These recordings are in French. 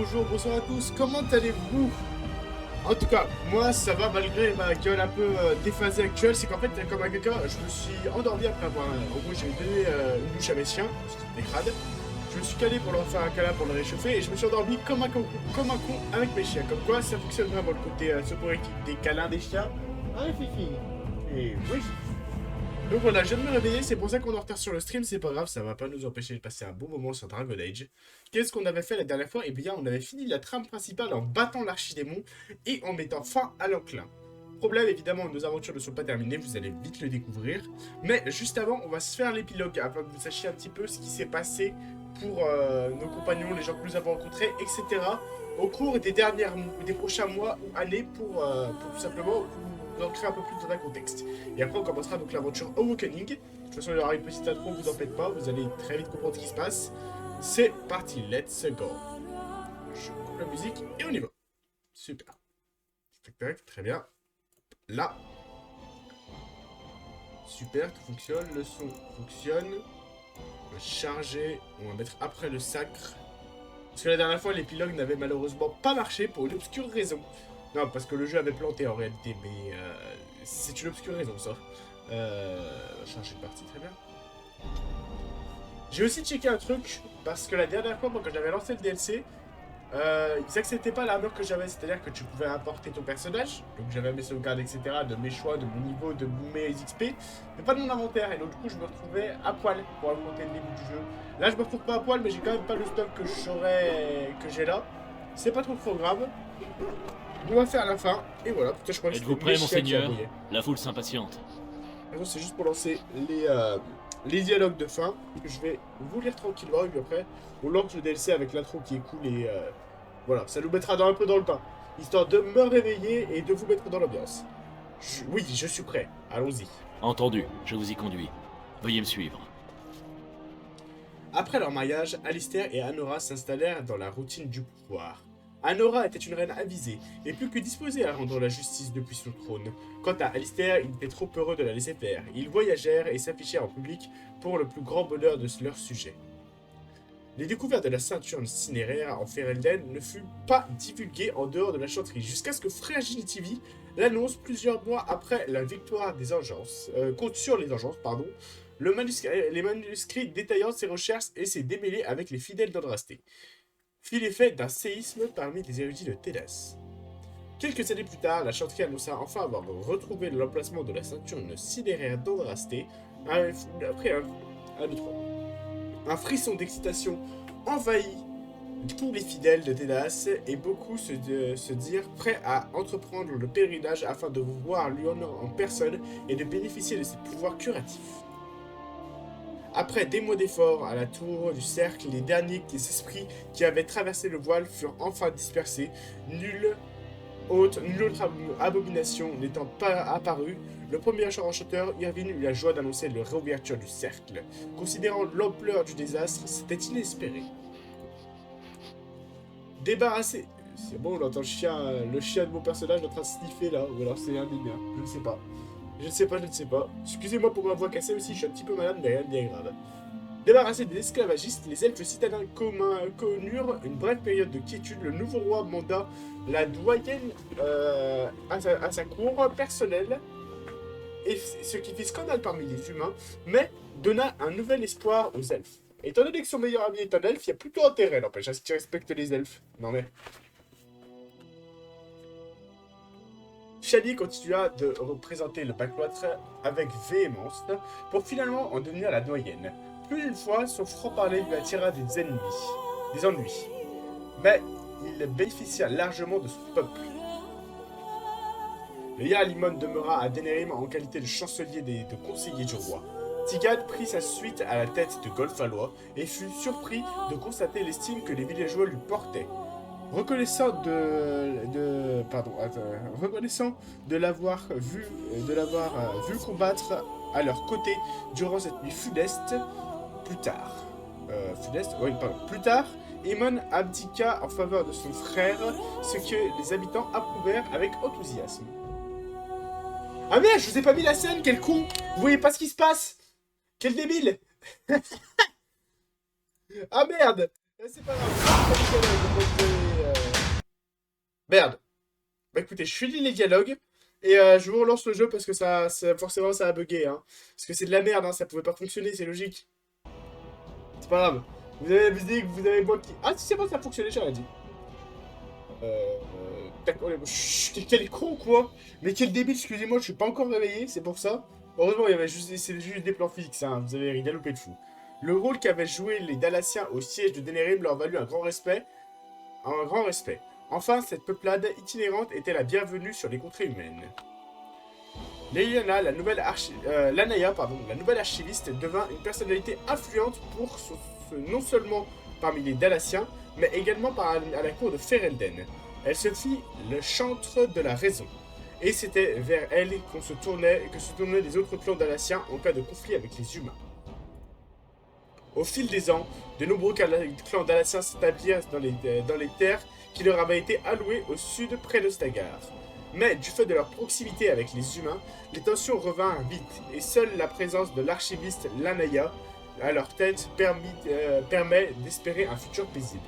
bonjour, bonsoir à tous, comment allez-vous? En tout cas, moi ça va malgré ma gueule un peu déphasée actuelle, c'est qu'en fait, comme un caca, je me suis endormi après avoir... en gros, j'ai donné une douche à mes chiens, c'était crade. Je me suis calé pour leur faire un câlin pour les réchauffer et je me suis endormi comme un con avec mes chiens. Comme quoi, ça fonctionne vraiment le côté soporifique des câlins des chiens. Ah, Fifi. Et oui. Donc voilà, je viens de me réveiller, c'est pour ça qu'on est en retard sur le stream, c'est pas grave, ça va pas nous empêcher de passer un bon moment sur Dragon Age. Qu'est-ce qu'on avait fait la dernière fois? Eh bien, on avait fini la trame principale en battant l'archidémon et en mettant fin à l'enclin. Problème, évidemment, nos aventures ne sont pas terminées, vous allez vite le découvrir. Mais juste avant, on va se faire l'épilogue, afin que vous sachiez un petit peu ce qui s'est passé pour nos compagnons, les gens que nous avons rencontrés, etc. au cours des prochains mois ou années pour tout simplement vous ancrer un peu plus dans un contexte. Et après, on commencera donc l'aventure Awakening. De toute façon, il y aura une petite intro, vous en faites pas, vous allez très vite comprendre ce qui se passe. C'est parti, let's go. Je coupe la musique et on y va. Super. Tac, tac, très bien. Là. Super, tout fonctionne, le son fonctionne. On va charger, on va mettre après le sacre. Parce que la dernière fois, l'épilogue n'avait malheureusement pas marché pour une obscure raison. Non, parce que le jeu avait planté en réalité, mais c'est une obscure raison ça. Charger de partie, très bien. J'ai aussi checké un truc, parce que la dernière fois, moi, quand j'avais lancé le DLC, ils acceptaient pas l'armure que j'avais, c'est-à-dire que tu pouvais importer ton personnage, donc j'avais mes sauvegardes, etc., de mes choix, de mon niveau, de mes XP, mais pas de mon inventaire, et donc du coup je me retrouvais à poil pour affronter le début du jeu. Là je me retrouve pas à poil, mais j'ai quand même pas le stock que j'ai là. C'est pas trop grave. On va faire la fin, et voilà, putain je crois que Êtes-vous prêt, monseigneur? La foule s'impatiente. C'est juste pour lancer les dialogues de fin. Je vais vous lire tranquillement, et puis après, on lance le DLC avec l'intro qui est cool, et voilà, ça nous mettra un peu dans le pain, histoire de me réveiller et de vous mettre dans l'ambiance. Oui, je suis prêt, allons-y. Entendu, je vous y conduis. Veuillez me suivre. Après leur mariage, Alistair et Anora s'installèrent dans la routine du pouvoir. Anora était une reine avisée, et plus que disposée à rendre la justice depuis son trône. Quant à Alistair, il était trop heureux de la laisser faire. Ils voyagèrent et s'affichèrent en public pour le plus grand bonheur de leur sujet. Les découvertes de la ceinture cinéraire en Ferelden ne furent pas divulguées en dehors de la chanterie, jusqu'à ce que Fragile TV l'annonce plusieurs mois après la victoire des Engeances, sur les Engeances, pardon. Les manuscrits détaillant ses recherches et ses démêlés avec les fidèles d'Andrasté fit l'effet d'un séisme parmi les érudits de Tédas. Quelques années plus tard, la chanterie annonça enfin avoir retrouvé l'emplacement de la ceinture cinéraire d'Andrasté après un frisson d'excitation envahit tous les fidèles de Tédas et beaucoup se dirent prêts à entreprendre le pèlerinage afin de voir Luon en personne et de bénéficier de ses pouvoirs curatifs. Après des mois d'efforts à la tour du cercle, les derniers esprits qui avaient traversé le voile furent enfin dispersés, nulle autre abomination n'étant pas apparue. Le premier enchanteur, Irvine, eut la joie d'annoncer la réouverture du cercle. Considérant l'ampleur du désastre, c'était inespéré. Débarrassé... C'est bon, on entend le chien de mon personnage en train de sniffer là, ou alors c'est un des miens, je ne sais pas. Je ne sais pas. Excusez-moi pour ma voix cassée aussi, je suis un petit peu malade, mais rien de bien grave. Débarrassés des esclavagistes, les elfes citadins connurent une brève période de quiétude. Le nouveau roi manda la doyenne à sa cour personnelle, et ce qui fit scandale parmi les humains, mais donna un nouvel espoir aux elfes. Étant donné que son meilleur ami est un elfe, il y a plutôt intérêt, n'empêche, à ce qu'il respecte les elfes. Non mais... Shadi continua de représenter le backwater avec véhémence pour finalement en devenir la doyenne. Plus d'une fois, son franc-parler lui attira des ennuis. Mais il bénéficia largement de son peuple. Le Yarlimon demeura à Denerim en qualité de chancelier de conseiller du roi. Tigad prit sa suite à la tête de Golfalois et fut surpris de constater l'estime que les villageois lui portaient. Reconnaissant de l'avoir vu combattre à leur côté durant cette nuit funeste, plus tard, Aemon abdiqua en faveur de son frère, ce que les habitants approuvèrent avec enthousiasme. Ah merde, je vous ai pas mis la scène, quel con! Vous voyez pas ce qui se passe? Quel débile! Ah merde! C'est pas grave, Merde. Bah écoutez, je finis les dialogues. Et je vous relance le jeu parce que forcément ça a bugué. Hein. Parce que c'est de la merde, hein, ça pouvait pas fonctionner, c'est logique. C'est pas grave. Vous avez dit que vous avez moi qui... Ah si c'est bon, ça a fonctionné, j'aurais dit. D'accord, chut, quel con quoi. Mais quel débile, excusez-moi, je suis pas encore réveillé, c'est pour ça. Heureusement, il y avait c'est juste des plans fixes, hein, vous avez rien loupé de fou. Le rôle qu'avaient joué les Dalassiens au siège de Denerim leur valut un grand respect. Enfin, cette peuplade itinérante était la bienvenue sur les contrées humaines. Leliana, Lanaya, la nouvelle archiviste, devint une personnalité influente non seulement parmi les Dalassiens, mais également à la cour de Ferelden. Elle se fit le chantre de la raison, et c'était vers elle que se tournaient les autres clans dalassiens en cas de conflit avec les humains. Au fil des ans, de nombreux clans dalassiens s'établirent dans les terres qui leur avaient été allouées au sud près de Stagar. Mais du fait de leur proximité avec les humains, les tensions revinrent vite, et seule la présence de l'archiviste Lanaya à leur tête permet d'espérer un futur paisible.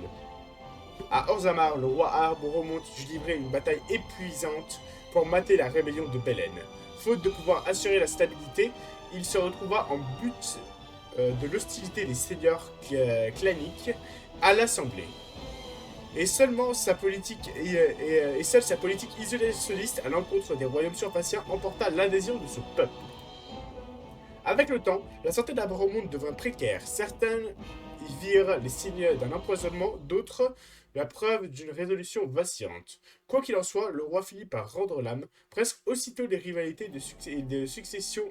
À Orzammar, le roi Arbre remonte du livrer une bataille épuisante pour mater la rébellion de Belen. Faute de pouvoir assurer la stabilité, il se retrouva en but de l'hostilité des seigneurs claniques à l'Assemblée. Et seule sa politique isolationniste à l'encontre des royaumes surfaciens emporta l'adhésion de ce peuple. Avec le temps, la santé d'Abramonde devint précaire. Certains y virent les signes d'un empoisonnement, d'autres la preuve d'une résolution vacillante. Quoi qu'il en soit, le roi finit par rendre l'âme. Presque aussitôt les rivalités de succession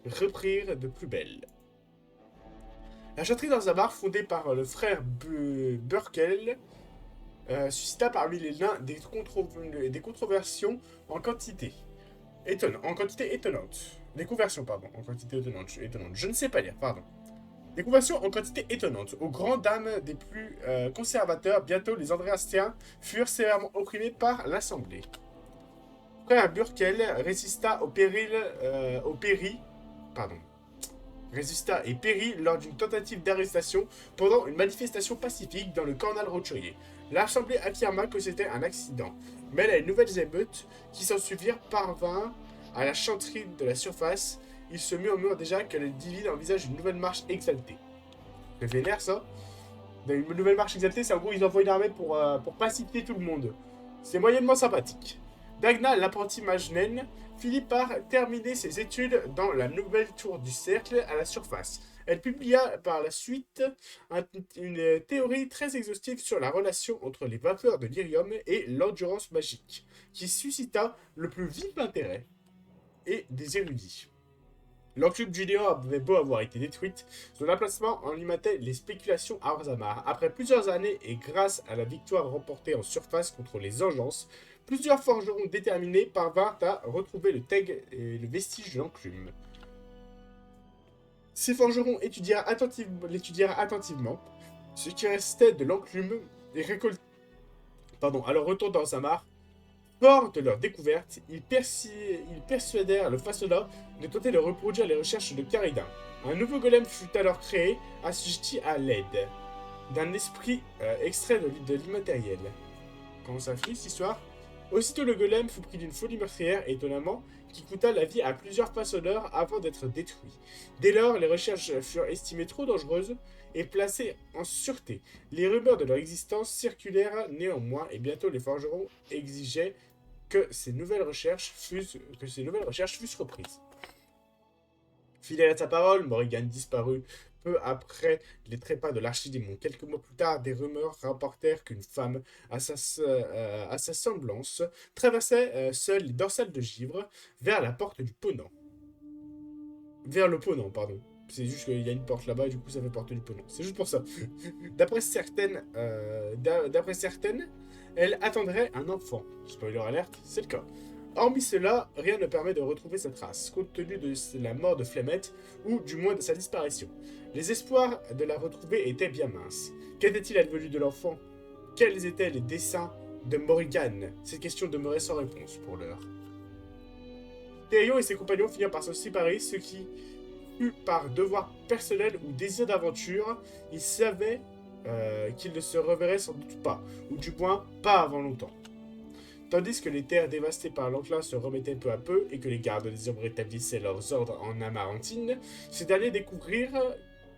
reprirent de plus belle. La châterie d'Orzammar, fondée par le frère Burkel, suscita parmi les nains des controversions en quantité étonnante. Des conversions, pardon, en quantité étonnante. Je ne sais pas lire, pardon. Des conversions en quantité étonnante. Aux grandes dames des plus conservateurs, bientôt les Andréastiens furent sévèrement opprimés par l'Assemblée. Frère Burkel résista et périt lors d'une tentative d'arrestation pendant une manifestation pacifique dans le Cornal Rocherier. L'Assemblée affirma que c'était un accident, mais les nouvelles émeutes qui s'ensuivirent parvinrent à la chanterie de la surface. Il se murmure déjà que les divines envisagent une nouvelle marche exaltée. C'est vénère ça. Une nouvelle marche exaltée, c'est en gros ils envoient une armée pour pacifier tout le monde. C'est moyennement sympathique. Dagna, l'apprenti Majnen, finit par terminer ses études dans la nouvelle tour du cercle à la surface. Elle publia par la suite une théorie très exhaustive sur la relation entre les vapeurs de lyrium et l'endurance magique, qui suscita le plus vif intérêt et des érudits. L'enclume Junior avait beau avoir été détruite, son emplacement alimentait les spéculations à Orzammar. Après plusieurs années et grâce à la victoire remportée en surface contre les Engences, plusieurs forgerons déterminés parvinrent à retrouver le teg et le vestige de l'enclume. Ces forgerons l'étudièrent attentivement ce qui restait de l'enclume et à leur retour dans Orzammar. Forts de leur découverte, ils persuadèrent le façonnat de tenter de reproduire les recherches de Caridin. Un nouveau golem fut alors créé, assujetti à l'aide d'un esprit extrait de l'immatériel. Comment ça finit cette histoire? Aussitôt le golem fut pris d'une folie meurtrière, étonnamment, qui coûta la vie à plusieurs façonneurs avant d'être détruit. Dès lors, les recherches furent estimées trop dangereuses et placées en sûreté. Les rumeurs de leur existence circulèrent néanmoins, et bientôt les forgerons exigeaient que ces nouvelles recherches fussent reprises. Fidèle à sa parole, Morrigan disparut peu après les trépas de l'archidémon. Quelques mois plus tard, des rumeurs rapportèrent qu'une femme, à sa semblance, traversait seule les dorsales de Givre vers la porte du Ponant. Vers le Ponant, pardon. C'est juste qu'il y a une porte là-bas et du coup ça fait porte du Ponant. C'est juste pour ça. D'après certaines, elle attendrait un enfant. Spoiler alerte, c'est le cas. Hormis cela, rien ne permet de retrouver sa trace, compte tenu de la mort de Flemette, ou du moins de sa disparition. Les espoirs de la retrouver étaient bien minces. Qu'était-il advenu de l'enfant? Quels étaient les desseins de Morrigan? Cette question demeurait sans réponse pour l'heure. Thérion et ses compagnons finirent par se séparer, ce qui fut par devoir personnel ou désir d'aventure. Ils savaient qu'ils ne se reverraient sans doute pas, ou du moins pas avant longtemps. Tandis que les terres dévastées par l'enclin se remettaient peu à peu et que les gardes des ombres établissaient leurs ordres en Amarantine, ces derniers découvrirent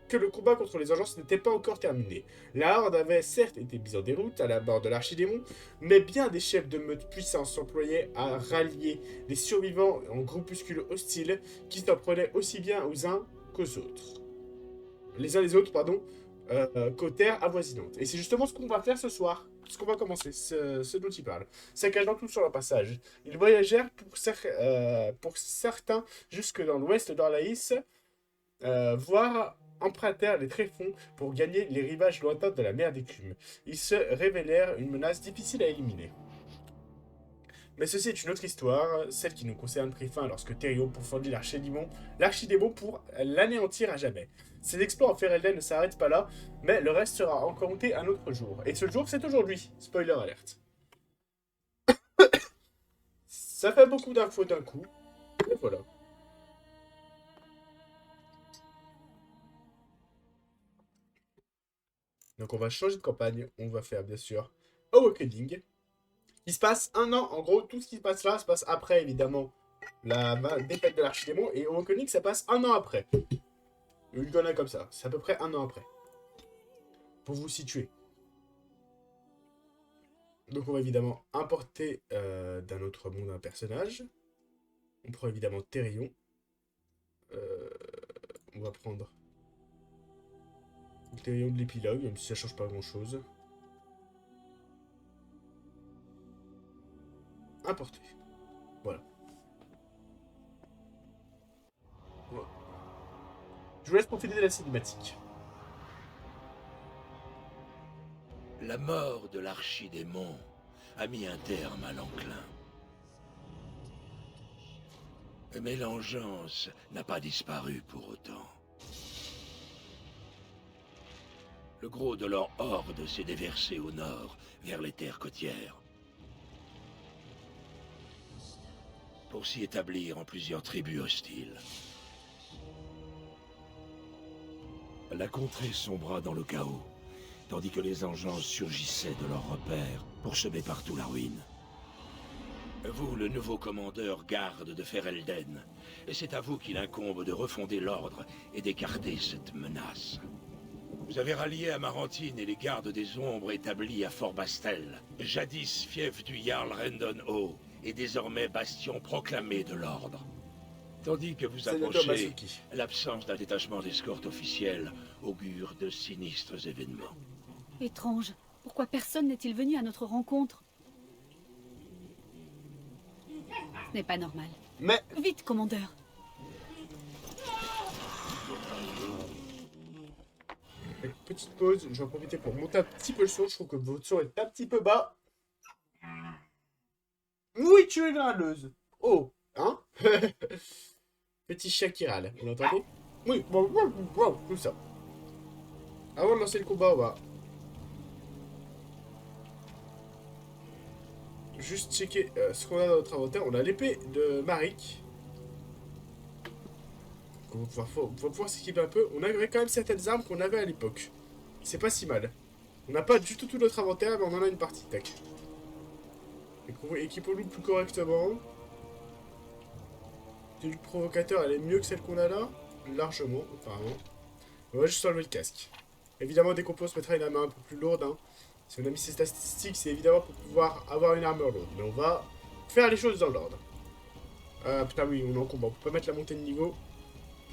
que le combat contre les urgences n'était pas encore terminé. La Horde avait certes été mise en déroute à la mort de l'archidémon, mais bien des chefs de meute puissants s'employaient à rallier les survivants en groupuscules hostiles qui s'en prenaient aussi bien aux uns qu'aux autres. Les uns les autres, pardon, qu'aux terres avoisinantes. Et c'est justement ce qu'on va faire ce soir, ce qu'on va commencer, ce dont il parle. Saccagant tout sur leur passage. Ils voyagèrent pour certains jusque dans l'ouest d'Orlaïs, voire empruntèrent les tréfonds pour gagner les rivages lointains de la mer d'écume. Ils se révélèrent une menace difficile à éliminer. Mais ceci est une autre histoire, celle qui nous concerne prit fin lorsque Thérion pourfendit l'archidémon pour l'anéantir à jamais. Ses exploits en Ferelden ne s'arrêtent pas là, mais le reste sera encore compté un autre jour. Et ce jour, c'est aujourd'hui. Spoiler alerte. Ça fait beaucoup d'infos d'un coup. Et voilà. Donc on va changer de campagne. On va faire bien sûr Awakening. Il se passe un an. En gros, tout ce qui se passe là se passe après, évidemment, la défaite de l'archidémon. Et Awakening, ça passe un an après. Une connerie comme ça. C'est à peu près un an après. Pour vous situer. Donc on va évidemment importer d'un autre monde un personnage. On prend évidemment Thérion. On va prendre Thérion de l'épilogue, même si ça change pas grand chose. Importer. Voilà. Je vous laisse profiter de la cinématique. La mort de l'archidémon a mis un terme à l'enclin. Mais l'engeance n'a pas disparu pour autant. Le gros de leur horde s'est déversé au nord, vers les terres côtières, pour s'y établir en plusieurs tribus hostiles. La contrée sombra dans le chaos, tandis que les engences surgissaient de leurs repères pour semer partout la ruine. Vous, le nouveau commandeur garde de Ferelden, et c'est à vous qu'il incombe de refonder l'ordre et d'écarter cette menace. Vous avez rallié Amarantine et les gardes des ombres établis à Fort Bastel, jadis fief du Jarl Rendon Haut, et désormais bastion proclamé de l'ordre. Tandis que vous approchez, l'absence d'un détachement d'escorte officielle augure de sinistres événements. Étrange. Pourquoi personne n'est-il venu à notre rencontre? Ce n'est pas normal. Mais... Vite, commandeur. Petite pause, je vais en profiter pour monter un petit peu le son. Je trouve que votre son est un petit peu bas. Oui, tu es râleuse. Oh, hein? Petit chat qui râle, vous l'entendez? Oui, tout ça. Avant de lancer le combat, on va juste checker ce qu'on a dans notre inventaire. On a l'épée de Marik. On va pouvoir s'équiper un peu. On avait quand même certaines armes qu'on avait à l'époque. C'est pas si mal. On n'a pas du tout notre inventaire, mais on en a une partie. Tac. Équipons-nous plus correctement. Le provocateur, elle est mieux que celle qu'on a là. Largement, apparemment. On va juste enlever le casque. Évidemment, dès qu'on peut, on se mettra une main un peu plus lourde. Hein. Si on a mis ces statistiques, c'est évidemment pour pouvoir avoir une armure lourde. Mais on va faire les choses dans l'ordre. Putain, oui, on est en combat. On peut pas mettre la montée de niveau.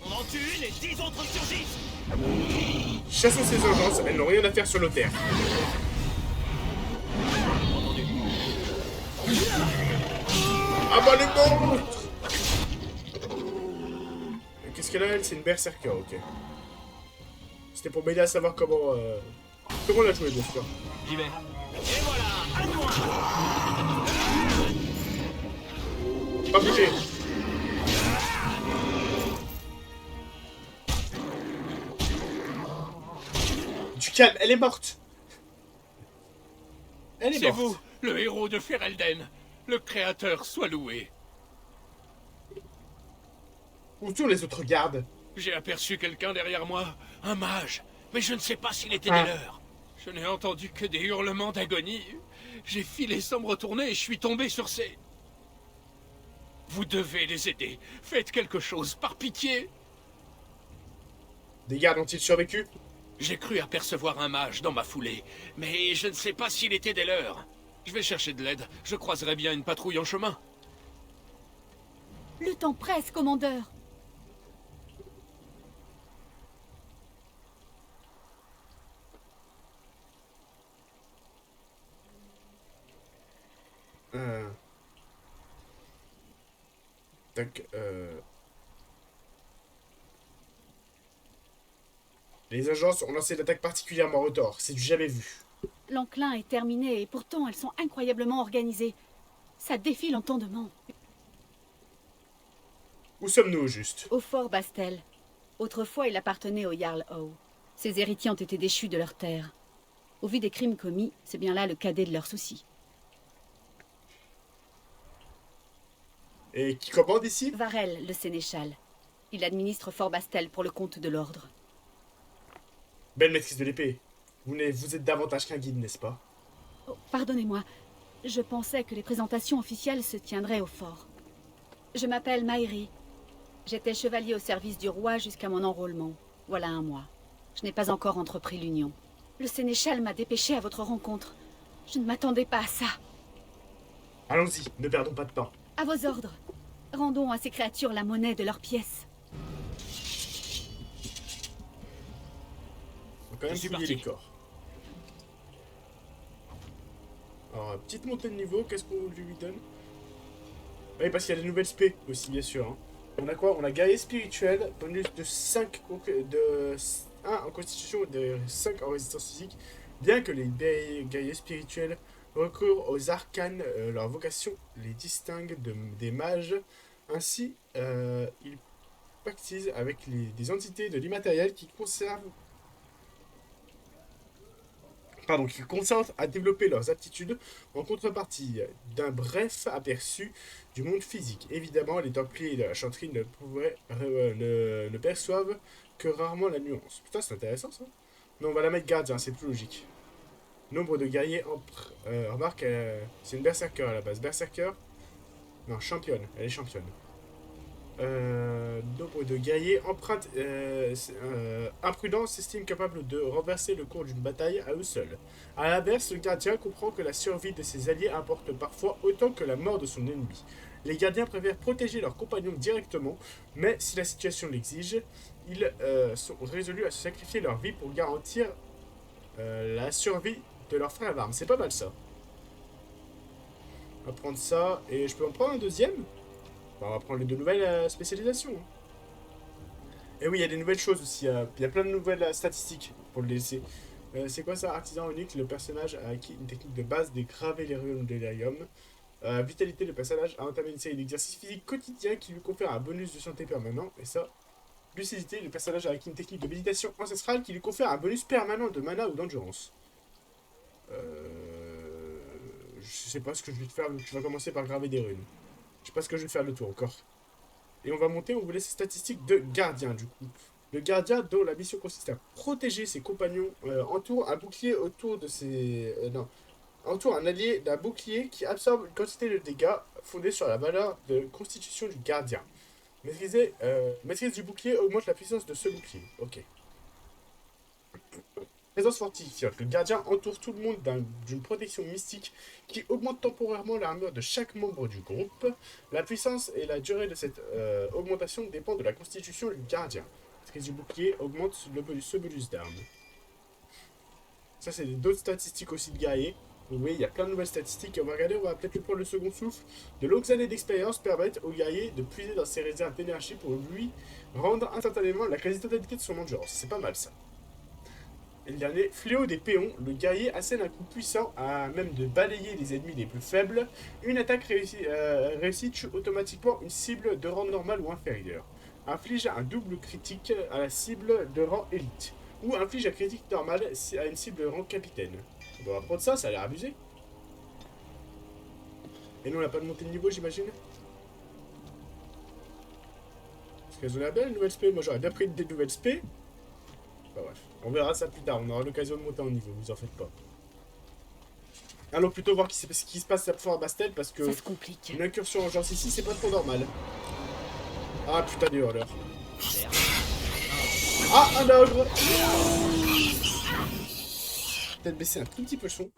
On en tue une et 10 autres surgissent. Chassons ces urgences, elles n'ont rien à faire sur nos terres. Ah bah les monstres! Qu'est-ce qu'elle a, elle? C'est une berserker, ok. C'était pour m'aider à savoir comment la jouer, bien sûr. J'y vais. Et voilà, à moi. Pas bouger. Du calme, elle est morte. Elle est C'est morte. vous, le héros de Ferelden. Le créateur soit loué. Où sont les autres gardes? J'ai aperçu quelqu'un derrière moi, un mage, mais je ne sais pas s'il était Ah. des leurs. Je n'ai entendu que des hurlements d'agonie. J'ai filé sans me retourner et je suis tombé sur ces... Vous devez les aider. Faites quelque chose, par pitié. Des gardes ont-ils survécu? J'ai cru apercevoir un mage dans ma foulée, mais je ne sais pas s'il était des leurs. Je vais chercher de l'aide. Je croiserai bien une patrouille en chemin. Le temps presse, commandeur. Donc, les agences ont lancé l'attaque particulièrement retors. C'est du jamais vu. L'enclin est terminé et pourtant elles sont incroyablement organisées. Ça défie l'entendement. Où sommes-nous au juste? Au fort Bastel. Autrefois, il appartenait au Jarl Howe. Ses héritiers ont été déchus de leurs terres. Au vu des crimes commis, c'est bien là le cadet de leurs soucis. Et qui commande ici? Varel, le sénéchal. Il administre Fort Bastel pour le compte de l'ordre. Belle maîtrise de l'épée. Vous êtes davantage qu'un guide, n'est-ce pas? Oh, pardonnez-moi. Je pensais que les présentations officielles se tiendraient au fort. Je m'appelle Mairi. J'étais chevalier au service du roi jusqu'à mon enrôlement. Voilà un mois. Je n'ai pas encore entrepris l'union. Le sénéchal m'a dépêché à votre rencontre. Je ne m'attendais pas à ça. Allons-y, ne perdons pas de temps. À vos ordres. Rendons à ces créatures la monnaie de leurs pièces. On va quand même Je suis fouiller parti. les corps. Alors, petite montée de niveau, qu'est-ce qu'on lui donne? Oui, parce qu'il y a des nouvelles spé aussi, bien sûr. Hein. On a quoi? On a guerrier spirituel, bonus de 5 de 1 en constitution et de 5 en résistance physique. Bien que les guerriers spirituels recourent aux arcanes, leur vocation les distingue des mages. Ainsi, ils pactisent avec des entités de l'immatériel qui consentent à développer leurs aptitudes en contrepartie d'un bref aperçu du monde physique. Évidemment, les Templiers de la Chanterie ne perçoivent que rarement la nuance. Putain, c'est intéressant ça. Non, on va la mettre gardien, c'est plus logique. Nombre de guerriers remarque, c'est une berserker à la base. Berserker? Non, championne, elle est championne. Nombre de guerriers imprudents s'estiment capables de renverser le cours d'une bataille à eux seuls. A l'inverse, le gardien comprend que la survie de ses alliés importe parfois autant que la mort de son ennemi. Les gardiens préfèrent protéger leurs compagnons directement, mais si la situation l'exige, ils sont résolus à se sacrifier leur vie pour garantir la survie de leurs frères d'armes. C'est pas mal ça. On va prendre ça, et je peux en prendre un deuxième? On va prendre les deux nouvelles spécialisations. Et oui, il y a des nouvelles choses aussi. Il y a plein de nouvelles statistiques pour le laisser. C'est quoi ça? Artisan unique, le personnage a acquis une technique de base des graver les runes de Delirium. Vitalité, le personnage a entamé une série d'exercices physiques quotidiens qui lui confèrent un bonus de santé permanent. Et ça, lucidité, le personnage a acquis une technique de méditation ancestrale qui lui confère un bonus permanent de mana ou d'endurance. Je sais pas ce que je vais te faire, donc tu vas commencer par graver des runes. Je sais pas ce que je vais faire le tour encore. Et on va monter, on vous laisse les statistiques de gardien du coup. Le gardien dont la mission consiste à protéger ses compagnons entoure un bouclier autour de ses... entoure un allié d'un bouclier qui absorbe une quantité de dégâts fondée sur la valeur de constitution du gardien. Maîtrise du bouclier augmente la puissance de ce bouclier. Ok. Présence fortifiante. Le gardien entoure tout le monde d'une protection mystique qui augmente temporairement l'armure de chaque membre du groupe. La puissance et la durée de cette augmentation dépendent de la constitution du gardien. Maîtrise du bouclier augmente ce bonus d'armes. Ça, c'est d'autres statistiques aussi de guerrier. Vous voyez, il y a plein de nouvelles statistiques. On va regarder, on va peut-être lui prendre le second souffle. De longues années d'expérience permettent au guerrier de puiser dans ses réserves d'énergie pour lui rendre instantanément la quasi-totalité de son endurance. C'est pas mal ça. Et le dernier, fléau des péons, le guerrier assène un coup puissant à même de balayer les ennemis les plus faibles. Une attaque réussie tue automatiquement une cible de rang normal ou inférieur. Inflige un double critique à la cible de rang élite. Ou inflige un critique normal à une cible de rang capitaine. On va prendre ça, ça a l'air abusé. Et nous on n'a pas de montée de niveau j'imagine. Parce qu'elles ont l'air bien les nouvelles spé, moi j'aurais bien pris des nouvelles spé. Bah bref. On verra ça plus tard, on aura l'occasion de monter en niveau, vous en faites pas. Allons plutôt voir ce qui se passe à Fort Bastel, parce que Ça se complique. une incursion en genre ici, c'est pas trop normal. Ah putain de hurleur. Ah, un ogre. Peut-être baisser un tout petit peu le son.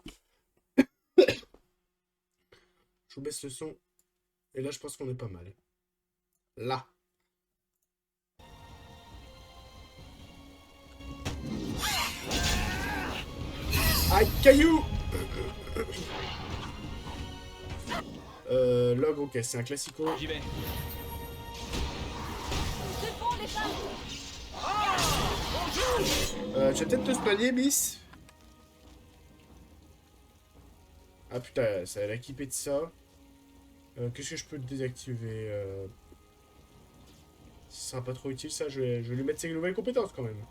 Je vous baisse le son. Et là, je pense qu'on est pas mal. Là. Aïe, caillou. Log, ok, c'est un classico. J'y vais. Tu vas peut-être te spallier, Miss. Ah putain, ça a l'air équipé de ça. Qu'est-ce que je peux désactiver Ce sera pas trop utile ça, je vais lui mettre ses nouvelles compétences quand même.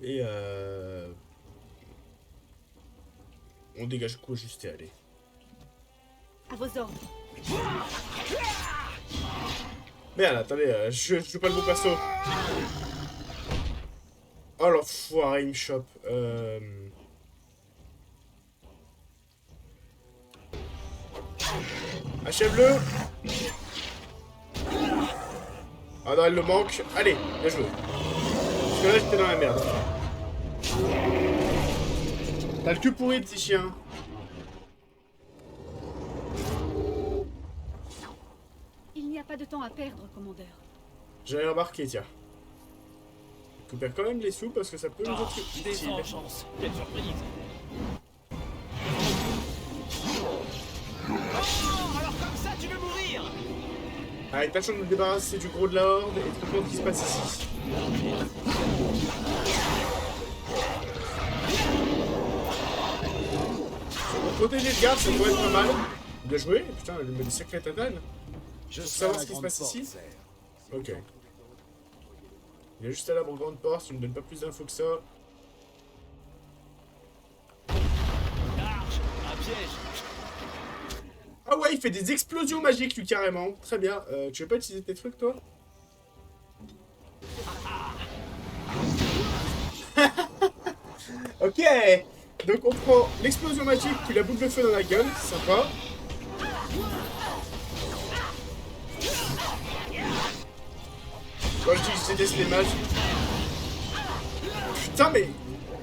Et on dégage quoi juste et aller. À vos ordres. Merde, attendez, je joue pas le bon perso. Oh l'enfoiré, il me chope. Achève-le. Ah non, elle le manque. Allez, bien joué. Parce que là, j'étais dans la merde. T'as le cul pourri, petit chien. Il n'y a pas de temps à perdre, commandeur. J'avais remarqué, tiens. On récupère quand même les sous parce que ça peut nous être utile. Des vengeances. Quelle surprise. Oh, alors comme ça, tu veux mourir? Allez, tâchons de nous débarrasser du gros de la horde et de comprendre ce qui se passe ici. Pour protéger le garde, ça pourrait être pas mal. Bien joué. Putain, elle met des sacrés tatanes. Je Faut savoir ce qui se passe ici. Ok. Il est juste à la grande porte, il me donne pas plus d'infos que ça. Large, un piège. Ah ouais, il fait des explosions magiques lui carrément. Très bien. Tu veux pas utiliser tes trucs toi? Ok. Donc on prend l'explosion magique qui la boule de feu dans la gueule. Sympa. Quand je dis que je déteste les mages. Putain mais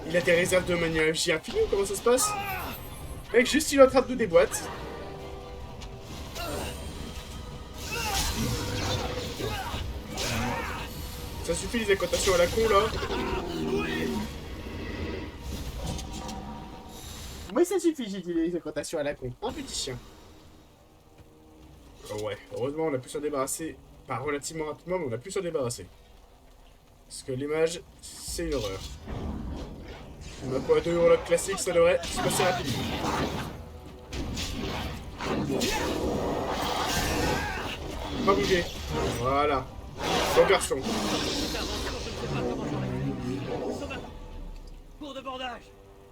il a des réserves de magie infinie, comment ça se passe? Mec, juste il est en train de nous déboîter. Ça suffit les incantations à la con là. Oui ça suffit, j'ai dit les incantations à la con. Un petit chien. Oh ouais, heureusement on a pu s'en débarrasser. Pas relativement rapidement mais on a pu s'en débarrasser. Parce que les mages, c'est une horreur. Ma poids de hurloc classique, ça devrait se passer rapidement. Pas bouger. Voilà. Bon garçon. Cours de bandage.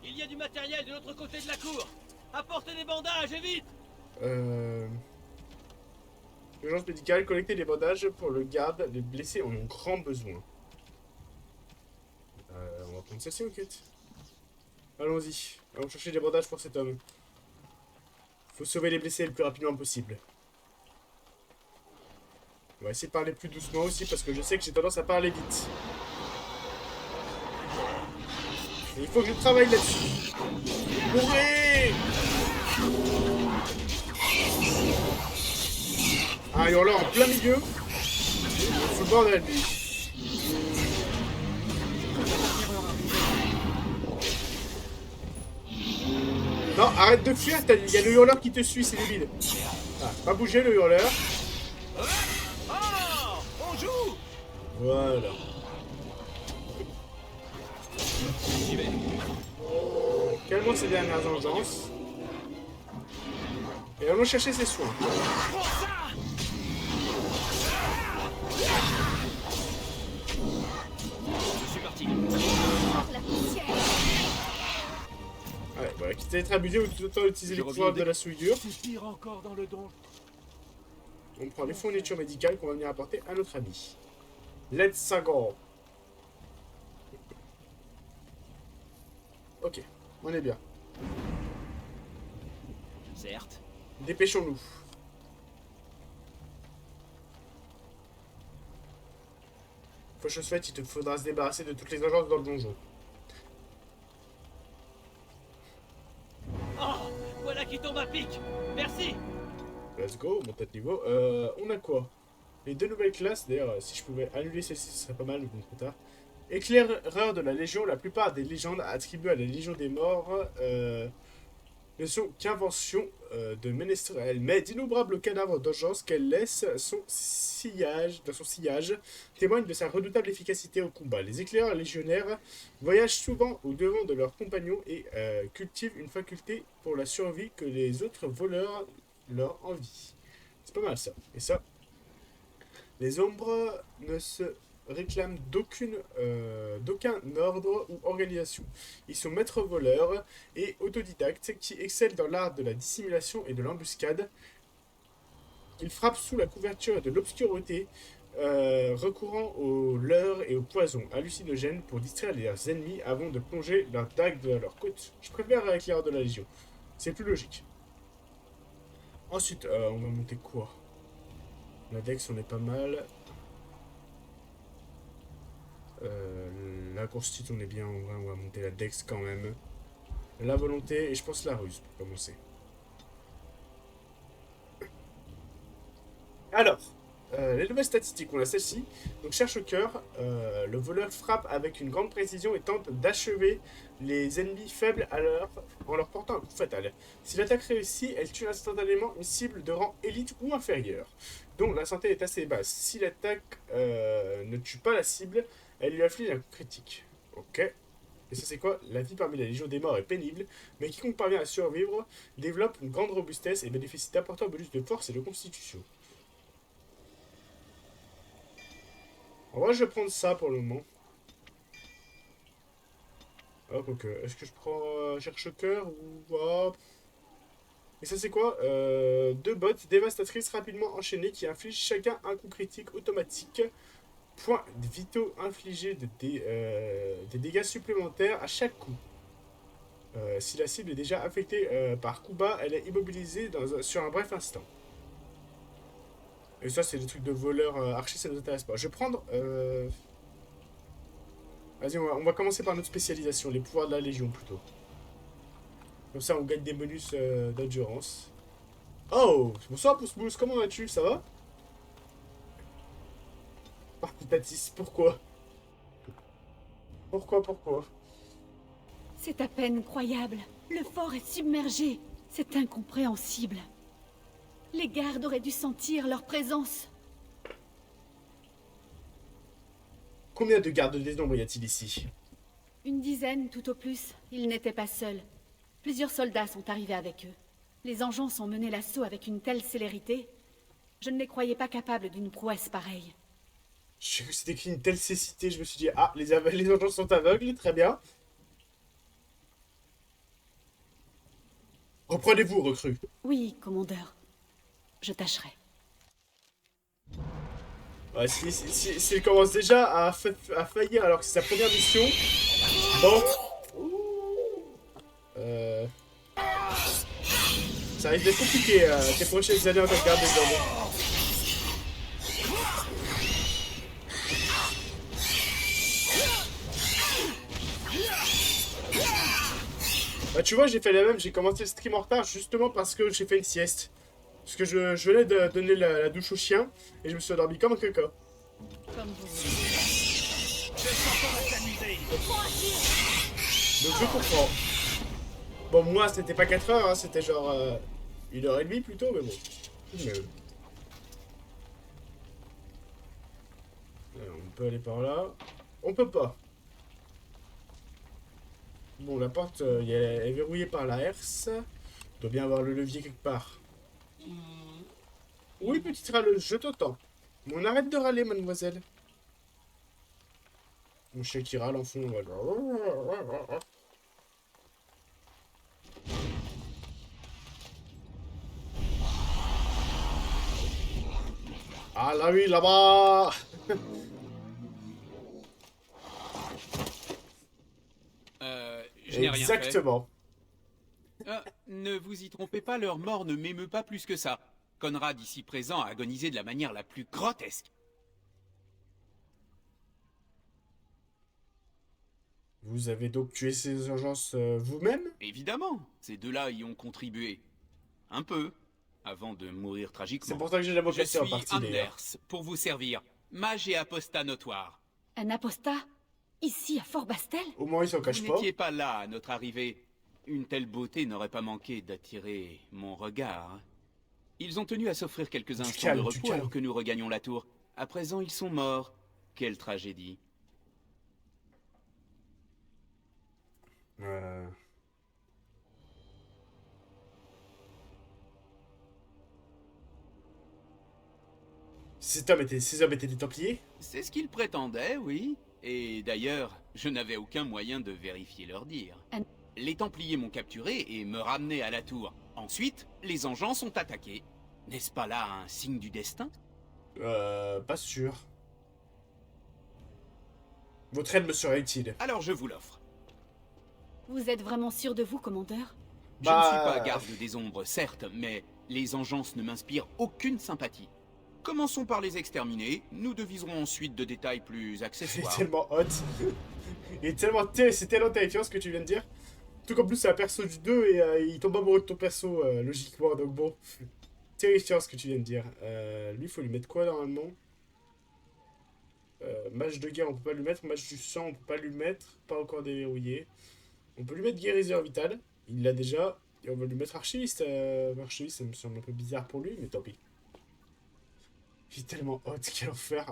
Il y a du matériel de l'autre côté de la cour. Apportez des bandages et vite. Urgence médicale, collecter des bandages pour le garde. Les blessés en ont grand besoin. On va prendre celle-ci, ok. Allons-y. Allons chercher des bandages pour cet homme. Faut sauver les blessés le plus rapidement possible. On va essayer de parler plus doucement aussi parce que je sais que j'ai tendance à parler vite. Et il faut que je travaille là-dessus. Mourez! Ah, hurleur en plein milieu. Faut le bordel, lui. Non, arrête de fuir, il y a le hurleur qui te suit, c'est débile. Ah, pas bouger le hurleur. Oh, on joue. Voilà. J'y vais. Calmons ces dernières vengeances. Et allons chercher ses soins. Pour ça. Je suis parti. La poussière. Ouais, voilà, quitter d'être abusé ou tout le temps utiliser les pouvoirs de la souillure. Suspire encore dans le don. On prend les fournitures médicales qu'on va venir apporter à notre ami. Let's go. Ok, on est bien. Certes. Dépêchons-nous. Faut chose faite, il te faudra se débarrasser de toutes les agences dans le donjon. Oh, voilà qui tombe à pic. Merci. Let's go, monte de niveau. On a quoi? Les deux nouvelles classes, d'ailleurs, si je pouvais annuler celle-ci, ce serait pas mal, mais bon, trop tard. Éclaireur de la Légion, la plupart des légendes attribuées à la Légion des Morts ne sont qu'inventions de ménestrels, mais d'innombrables cadavres d'urgence qu'elle laisse dans son sillage témoignent de sa redoutable efficacité au combat. Les éclaireurs légionnaires voyagent souvent au devant de leurs compagnons et cultivent une faculté pour la survie que les autres voleurs leur envient. C'est pas mal ça. Et ça, les ombres ne se réclament d'aucun ordre ou organisation. Ils sont maîtres voleurs et autodidactes qui excellent dans l'art de la dissimulation et de l'embuscade. Ils frappent sous la couverture de l'obscurité, recourant aux leurres et aux poisons hallucinogènes pour distraire leurs ennemis avant de plonger leur dague de leur côte. Je préfère l'éclaireur de la Légion. C'est plus logique. Ensuite, on va monter quoi? La Dex, on est pas mal. La Constite, on est bien. En vrai, on va monter la Dex quand même. La volonté et je pense la ruse pour commencer. Alors, les nouvelles statistiques, on a celle-ci. Donc, cherche au cœur. Le voleur frappe avec une grande précision et tente d'achever les ennemis faibles en leur portant un coup fatal. Si l'attaque réussit, elle tue instantanément une cible de rang élite ou inférieur, dont la santé est assez basse. Si l'attaque ne tue pas la cible, elle lui inflige un coup critique. Ok. Et ça c'est quoi? La vie parmi la Légion des Morts est pénible, mais quiconque parvient à survivre développe une grande robustesse et bénéficie d'importants bonus de force et de constitution. En vrai, je vais prendre ça pour le moment. Hop, ok. Est-ce que je prends cherche-cœur ou... Oh. Et ça, c'est quoi? Deux bottes dévastatrices rapidement enchaînées qui infligent chacun un coup critique automatique. Points vitaux infligés des dégâts supplémentaires à chaque coup. Si la cible est déjà affectée par coup bas, elle est immobilisée sur un bref instant. Et ça, c'est des trucs de voleurs archi, ça ne nous intéresse pas. Je vais prendre... Vas-y, on va commencer par notre spécialisation, les pouvoirs de la Légion plutôt. Comme ça, on gagne des bonus d'endurance. Oh, bonsoir Pousse-Mousse, comment vas-tu? Ça va? Ah, Tatis, pourquoi? Pourquoi? C'est à peine croyable. Le fort est submergé. C'est incompréhensible. Les gardes auraient dû sentir leur présence. Combien de gardes des ombres y a-t-il ici? Une dizaine, tout au plus. Ils n'étaient pas seuls. Plusieurs soldats sont arrivés avec eux. Les engeance ont mené l'assaut avec une telle célérité. Je ne les croyais pas capables d'une prouesse pareille. J'ai vu que c'était écrit une telle cécité, je me suis dit, ah, les engeance sont aveugles, très bien. Reprenez-vous, recrue. Oui, commandeur. Je tâcherai. Ouais, s'il commence déjà à faillir alors que c'est sa première mission, bon. Ça risque d'être compliqué tes prochaines années en tant que garde des hommes. Bah tu vois, j'ai fait la même, j'ai commencé le stream en retard justement parce que j'ai fait une sieste. Parce que je venais de donner la douche au chien et je me suis endormi comme un caca. Comme vous voulez. Donc je comprends. Bon, moi c'était pas 4 heures, hein, c'était genre 1h30 plutôt, mais bon. On peut aller par là. On peut pas. Bon, la porte elle est verrouillée par la herse. Il doit bien avoir le levier quelque part. Oui, petite râleuse, je t'entends. Mais on arrête de râler, mademoiselle. Mon chien qui râle en fond. Ah là oui, là-bas. Je n'ai rien fait. Exactement. Ne vous y trompez pas, leur mort ne m'émeut pas plus que ça. Conrad, ici présent, a agonisé de la manière la plus grotesque. Vous avez donc tué ces urgences vous-même? Évidemment, ces deux-là y ont contribué. Un peu, avant de mourir tragiquement. C'est pour ça que j'ai la Je motivation en suis partie d'ailleurs. Anders, pour vous servir. Mage et apostat notoire. Un apostat? Ici, à Fort-Bastel? Au moins ils s'en cachent Vous pas. n'étiez pas là à notre arrivée. Une telle beauté n'aurait pas manqué d'attirer mon regard. Ils ont tenu à s'offrir quelques instants calme, de du repos calme. alors que nous regagnions la tour. À présent, ils sont morts. Quelle tragédie. Ces hommes étaient des Templiers? C'est ce qu'ils prétendaient, oui. Et d'ailleurs, je n'avais aucun moyen de vérifier leur dire. Les Templiers m'ont capturé et me ramené à la tour. Ensuite, les Engeance ont attaqué. N'est-ce pas là un signe du destin? Pas sûr. Votre aide me serait utile. Alors je vous l'offre. Vous êtes vraiment sûr de vous, commandeur? Je ne suis pas garde des ombres, certes, mais les Engeance ne m'inspirent aucune sympathie. Commençons par les exterminer, nous deviserons ensuite de détails plus C'est accessoires. tellement hot. C'est tellement terrifiant ce que tu viens de dire. Tout qu'en plus c'est un perso du 2 et il tombe amoureux de ton perso logiquement, donc bon. Terrifiant ce que tu viens de dire. Lui faut lui mettre quoi normalement? Mage de guerre on peut pas lui mettre, mage du sang on peut pas lui mettre, pas encore déverrouillé. On peut lui mettre guérisseur vital, il l'a déjà. Et on va lui mettre archiviste. Archiviste ça me semble un peu bizarre pour lui, mais tant pis. Il est tellement hot, quel enfer.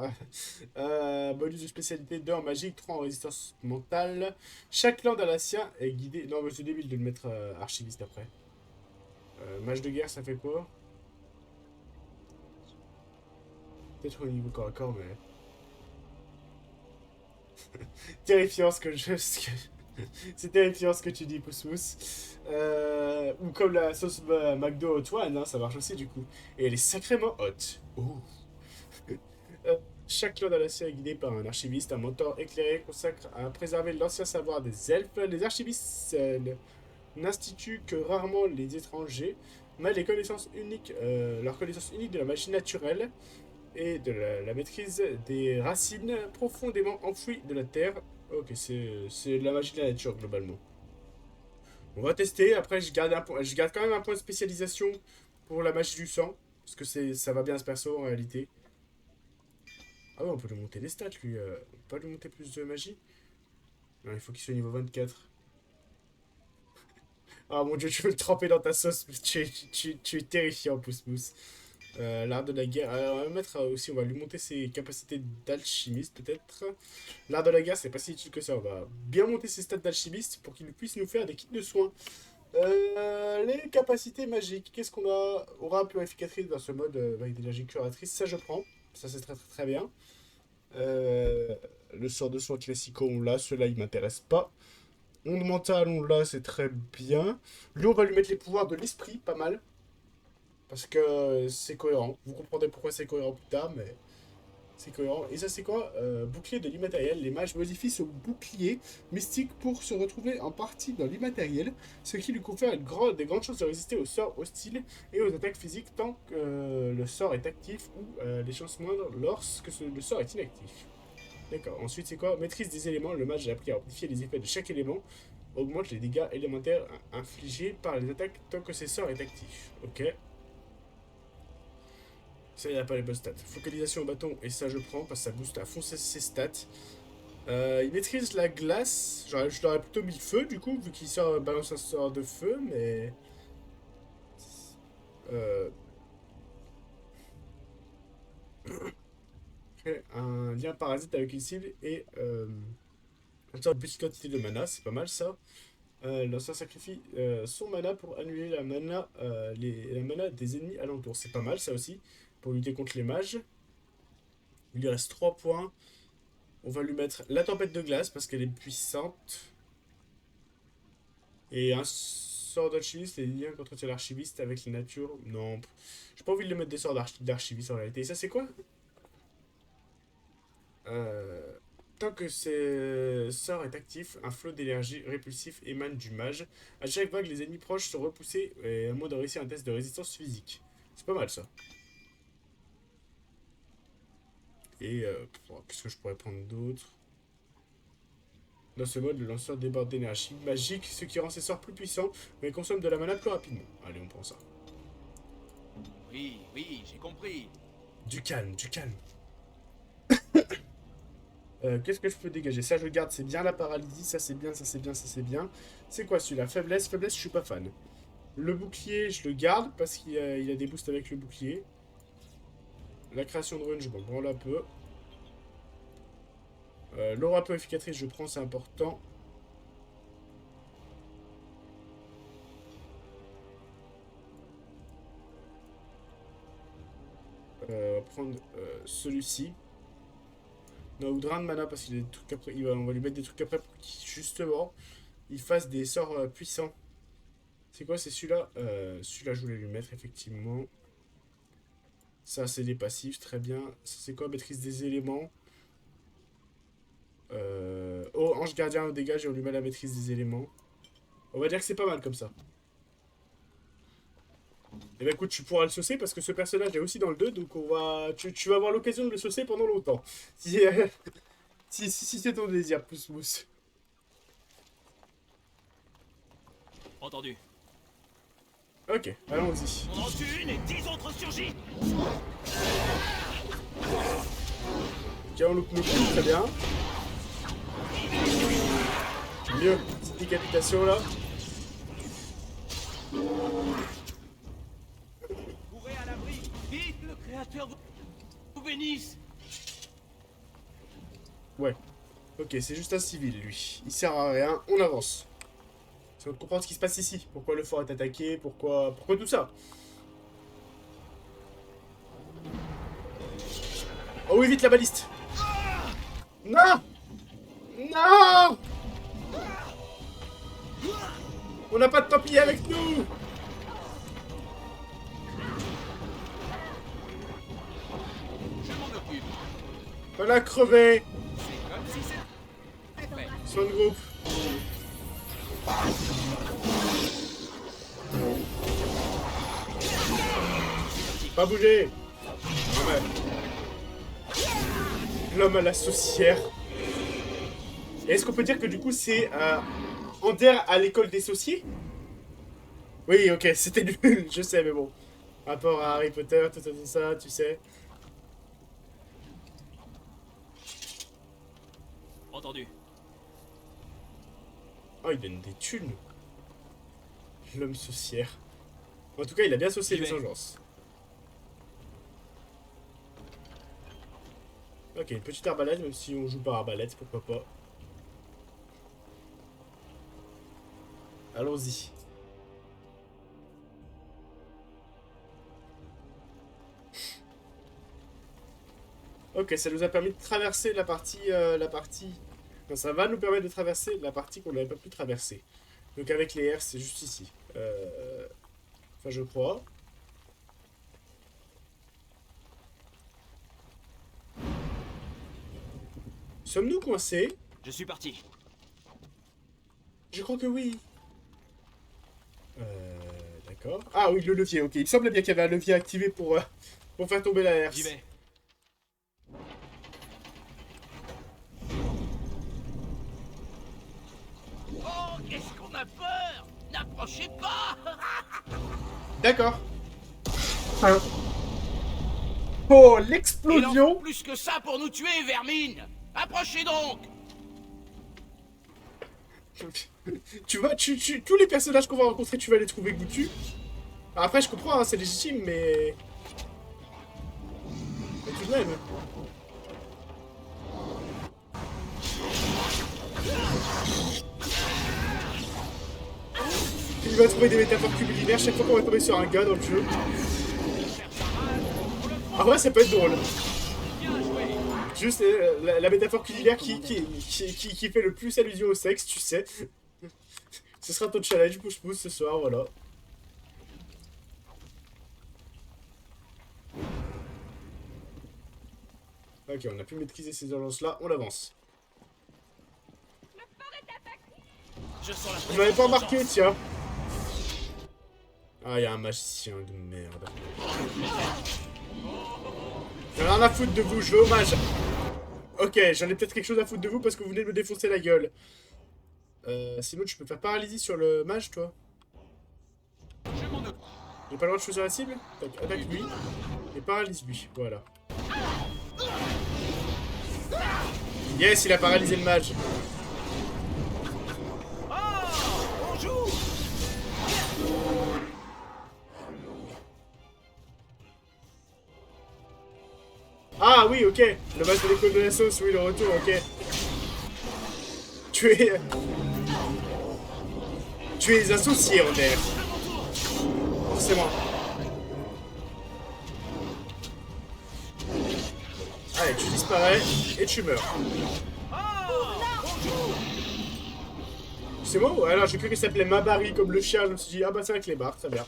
Bonus de spécialité 2 en magie, 3 en résistance mentale. Chaque land alacien est guidé... Non, mais c'est débile de le mettre archiviste après. Mage de guerre, ça fait quoi? Peut-être au niveau corps à corps, mais... terrifiant ce que je... C'est terrifiant ce que tu dis, Pousse-Mousse. Ou comme la sauce McDo Hot One, hein, ça marche aussi du coup. Et elle est sacrément hot. Ouh. Chaque clan d'Alacia est guidé par un archiviste, un mentor éclairé consacre à préserver l'ancien savoir des elfes. Les archivistes n'instituent que rarement les étrangers, mais les connaissances uniques, leur connaissance unique de la magie naturelle et de la maîtrise des racines profondément enfouies de la terre. Ok, c'est de la magie de la nature globalement. On va tester, après je garde quand même un point de spécialisation pour la magie du sang, parce que ça va bien ce perso en réalité. Ah ouais, on peut lui monter les stats, lui. On peut pas lui monter plus de magie? Non, il faut qu'il soit niveau 24. Ah mon dieu, tu veux le tremper dans ta sauce. Tu es terrifiant, Pousse-Mousse. L'art de la guerre. Alors, on va mettre aussi, on va lui monter ses capacités d'alchimiste, peut-être. L'art de la guerre, c'est pas si utile que ça. On va bien monter ses stats d'alchimiste pour qu'il puisse nous faire des kits de soins. Les capacités magiques. Qu'est-ce qu'on a? Aura purificatrice dans ce mode avec des magies curatrices. Ça, je prends. Ça, c'est très très très bien. Le sort de soin classico, on l'a. Ceux-là, il m'intéresse pas. Onde mentale, on l'a, c'est très bien. Lui, on va lui mettre les pouvoirs de l'esprit, pas mal. Parce que c'est cohérent. Vous comprendrez pourquoi c'est cohérent plus tard, mais c'est cohérent. Et ça, c'est quoi? Bouclier de l'immatériel. Les mages modifient ce bouclier mystique pour se retrouver en partie dans l'immatériel, ce qui lui confère des grandes chances de résister aux sorts hostiles et aux attaques physiques tant que le sort est actif ou les chances moindres lorsque le sort est inactif. D'accord. Ensuite, c'est quoi? Maîtrise des éléments. Le mage a appris à amplifier les effets de chaque élément. Augmente les dégâts élémentaires infligés par les attaques tant que ses sorts est actif. Ok. Ça, il n'a pas les bonnes stats. Focalisation au bâton, et ça je prends parce que ça booste à fond ses stats. Il maîtrise la glace. Je l'aurais plutôt mis le feu du coup, vu qu'il balance un sort de feu, mais. Un lien parasite avec une cible et une sorte de petite quantité de mana, c'est pas mal ça. L'ancien sacrifie son mana pour annuler la mana des ennemis alentours. C'est pas mal ça aussi, pour lutter contre les mages. Il lui reste 3 points. On va lui mettre la tempête de glace parce qu'elle est puissante. Et Sort d'alchimiste et liens qu'entretient l'archiviste avec la nature. Non. J'ai pas envie de le mettre des sorts d'archiviste en réalité. Et ça, c'est quoi? Tant que ce sort est actif, un flot d'énergie répulsif émane du mage. À chaque fois que les ennemis proches sont repoussés, et à moins de réussir un test de résistance physique. C'est pas mal ça. Et qu'est-ce que je pourrais prendre d'autre? Dans ce mode, le lanceur déborde d'énergie magique, ce qui rend ses sorts plus puissants, mais consomme de la mana plus rapidement. Allez, on prend ça. Oui, oui, j'ai compris. Du calme, du calme. Qu'est-ce que je peux dégager? Ça, je garde, c'est bien la paralysie, ça c'est bien, ça c'est bien, ça c'est bien. C'est quoi celui-là? Faiblesse, faiblesse, je suis pas fan. Le bouclier, je le garde parce qu'il a des boosts avec le bouclier. La création de runes, je m'en branle un peu. L'aura purificatrice, je prends, c'est important. On va prendre celui-ci. Non, ou drain de mana parce qu'il a des trucs après. On va lui mettre des trucs après pour qu'il, justement, il fasse des sorts puissants. C'est quoi? C'est celui-là. Celui-là, je voulais lui mettre, effectivement. Ça, c'est des passifs, très bien. Ça, c'est quoi? Maîtrise des éléments. Oh, ange gardien au dégage et on lui met la maîtrise des éléments. On va dire que c'est pas mal comme ça. Et bah écoute, tu pourras le saucer parce que ce personnage est aussi dans le 2, donc on va... tu vas avoir l'occasion de le saucer pendant longtemps. Si, si c'est ton désir, plus mousse. Entendu. Ok, allons-y. On en tue une et 10 autres surgissent. Ok, on loupe nos coups, très bien. Mieux, petite décapitation là. Courez à l'abri. Vite, le créateur vous bénisse. Ouais. Ok, c'est juste un civil lui. Il sert à rien, on avance. On va comprendre ce qui se passe ici. Pourquoi le fort est attaqué, pourquoi tout ça. Oh oui, vite la baliste. Non. Non. On n'a pas de Templier avec nous. Je m'en occupe. Voilà, crevé. C'est comme si c'était fait. Soin de groupe. Pas bouger. L'homme à la saucière. Est-ce qu'on peut dire que du coup c'est Ander à l'école des sauciers? Oui, ok, c'était nul, je sais, mais bon. Rapport à Harry Potter, tout ça, tu sais. Entendu. Oh, il donne des thunes. L'homme saucière. En tout cas, il a bien saucé les urgences. Ok, une petite arbalète, même si on joue pas arbalète, pourquoi pas. Allons-y. Ok, ça nous a permis de traverser la partie... Enfin, ça va nous permettre de traverser la partie qu'on n'avait pas pu traverser. Donc avec les R, c'est juste ici. Enfin, je crois. Sommes-nous coincés? Je suis parti. Je crois que oui. D'accord. Ah oui, le levier, ok. Il me semblait bien qu'il y avait un levier activé pour faire tomber la herse. J'y vais. Oh, qu'est-ce qu'on a peur! N'approchez pas! D'accord. Oh, Il en l'explosion! faut plus que ça pour nous tuer, vermine! Approchez donc! Tu vois, tous les personnages qu'on va rencontrer, tu vas les trouver goûtus. Après, je comprends, hein, c'est légitime, mais... Mais tout de même. Il va trouver des métaphores culinaires chaque fois qu'on va tomber sur un gars dans le jeu. En vrai, ça peut être drôle. Juste la métaphore culinaire qui fait le plus allusion au sexe, tu sais. Ce sera ton challenge pouce-pouce ce soir, voilà. Ok, on a pu maîtriser ces urgences-là, on avance. Je sens la Je m'avais pas remarqué, tiens. Ah, il y a un magicien de merde. J'ai rien à foutre de vous, je veux hommage. Ok, j'en ai peut-être quelque chose à foutre de vous parce que vous venez de me défoncer la gueule. Sinon, tu peux faire paralysie sur le mage, toi. Je m'en occupe. J'ai pas le droit de choisir la cible. Attaque lui. Et paralyse lui, voilà. Yes, il a paralysé le mage. Ah oui, ok. Le match de l'école de la sauce, oui, le retour, ok. Tu es associé en l'air. Forcément. Allez, tu disparais et tu meurs. C'est moi ou alors j'ai cru qu'il s'appelait Mabari comme le chien, je me suis dit ah bah c'est un clébard, très bien.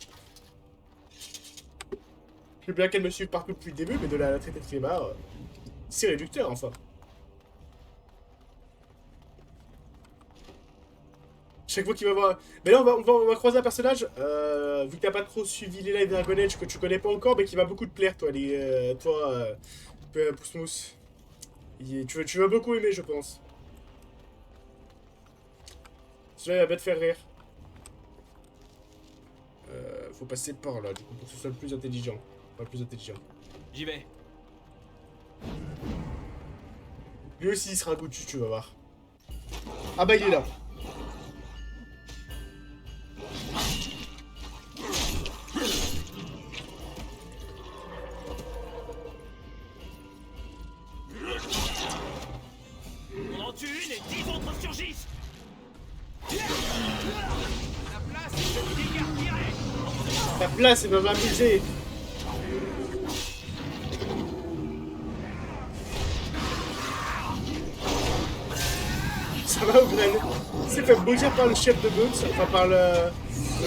Je sais bien qu'elle me suit partout depuis le début, mais de la traiter de clébard, c'est réducteur enfin. Chaque fois qu'il va voir... Mais là on va croiser un personnage, vu que t'as pas trop suivi les lives Dragon Age, que tu connais pas encore, mais qui va beaucoup te plaire toi, Pousse-Mousse. Tu vas beaucoup aimer je pense. Celui-là il va te faire rire. Faut passer par là, du coup, pour que ce soit le plus intelligent. Enfin, le plus intelligent. J'y vais. Lui aussi, il sera un coup de dessus, tu vas voir. Ah bah, il est là. On en tue une et 10 autres surgissent. La place est de dégâts directs. Ta place est dans un musée. Ça va, Ogren? C'est fait bouger par le chef de meute, enfin par le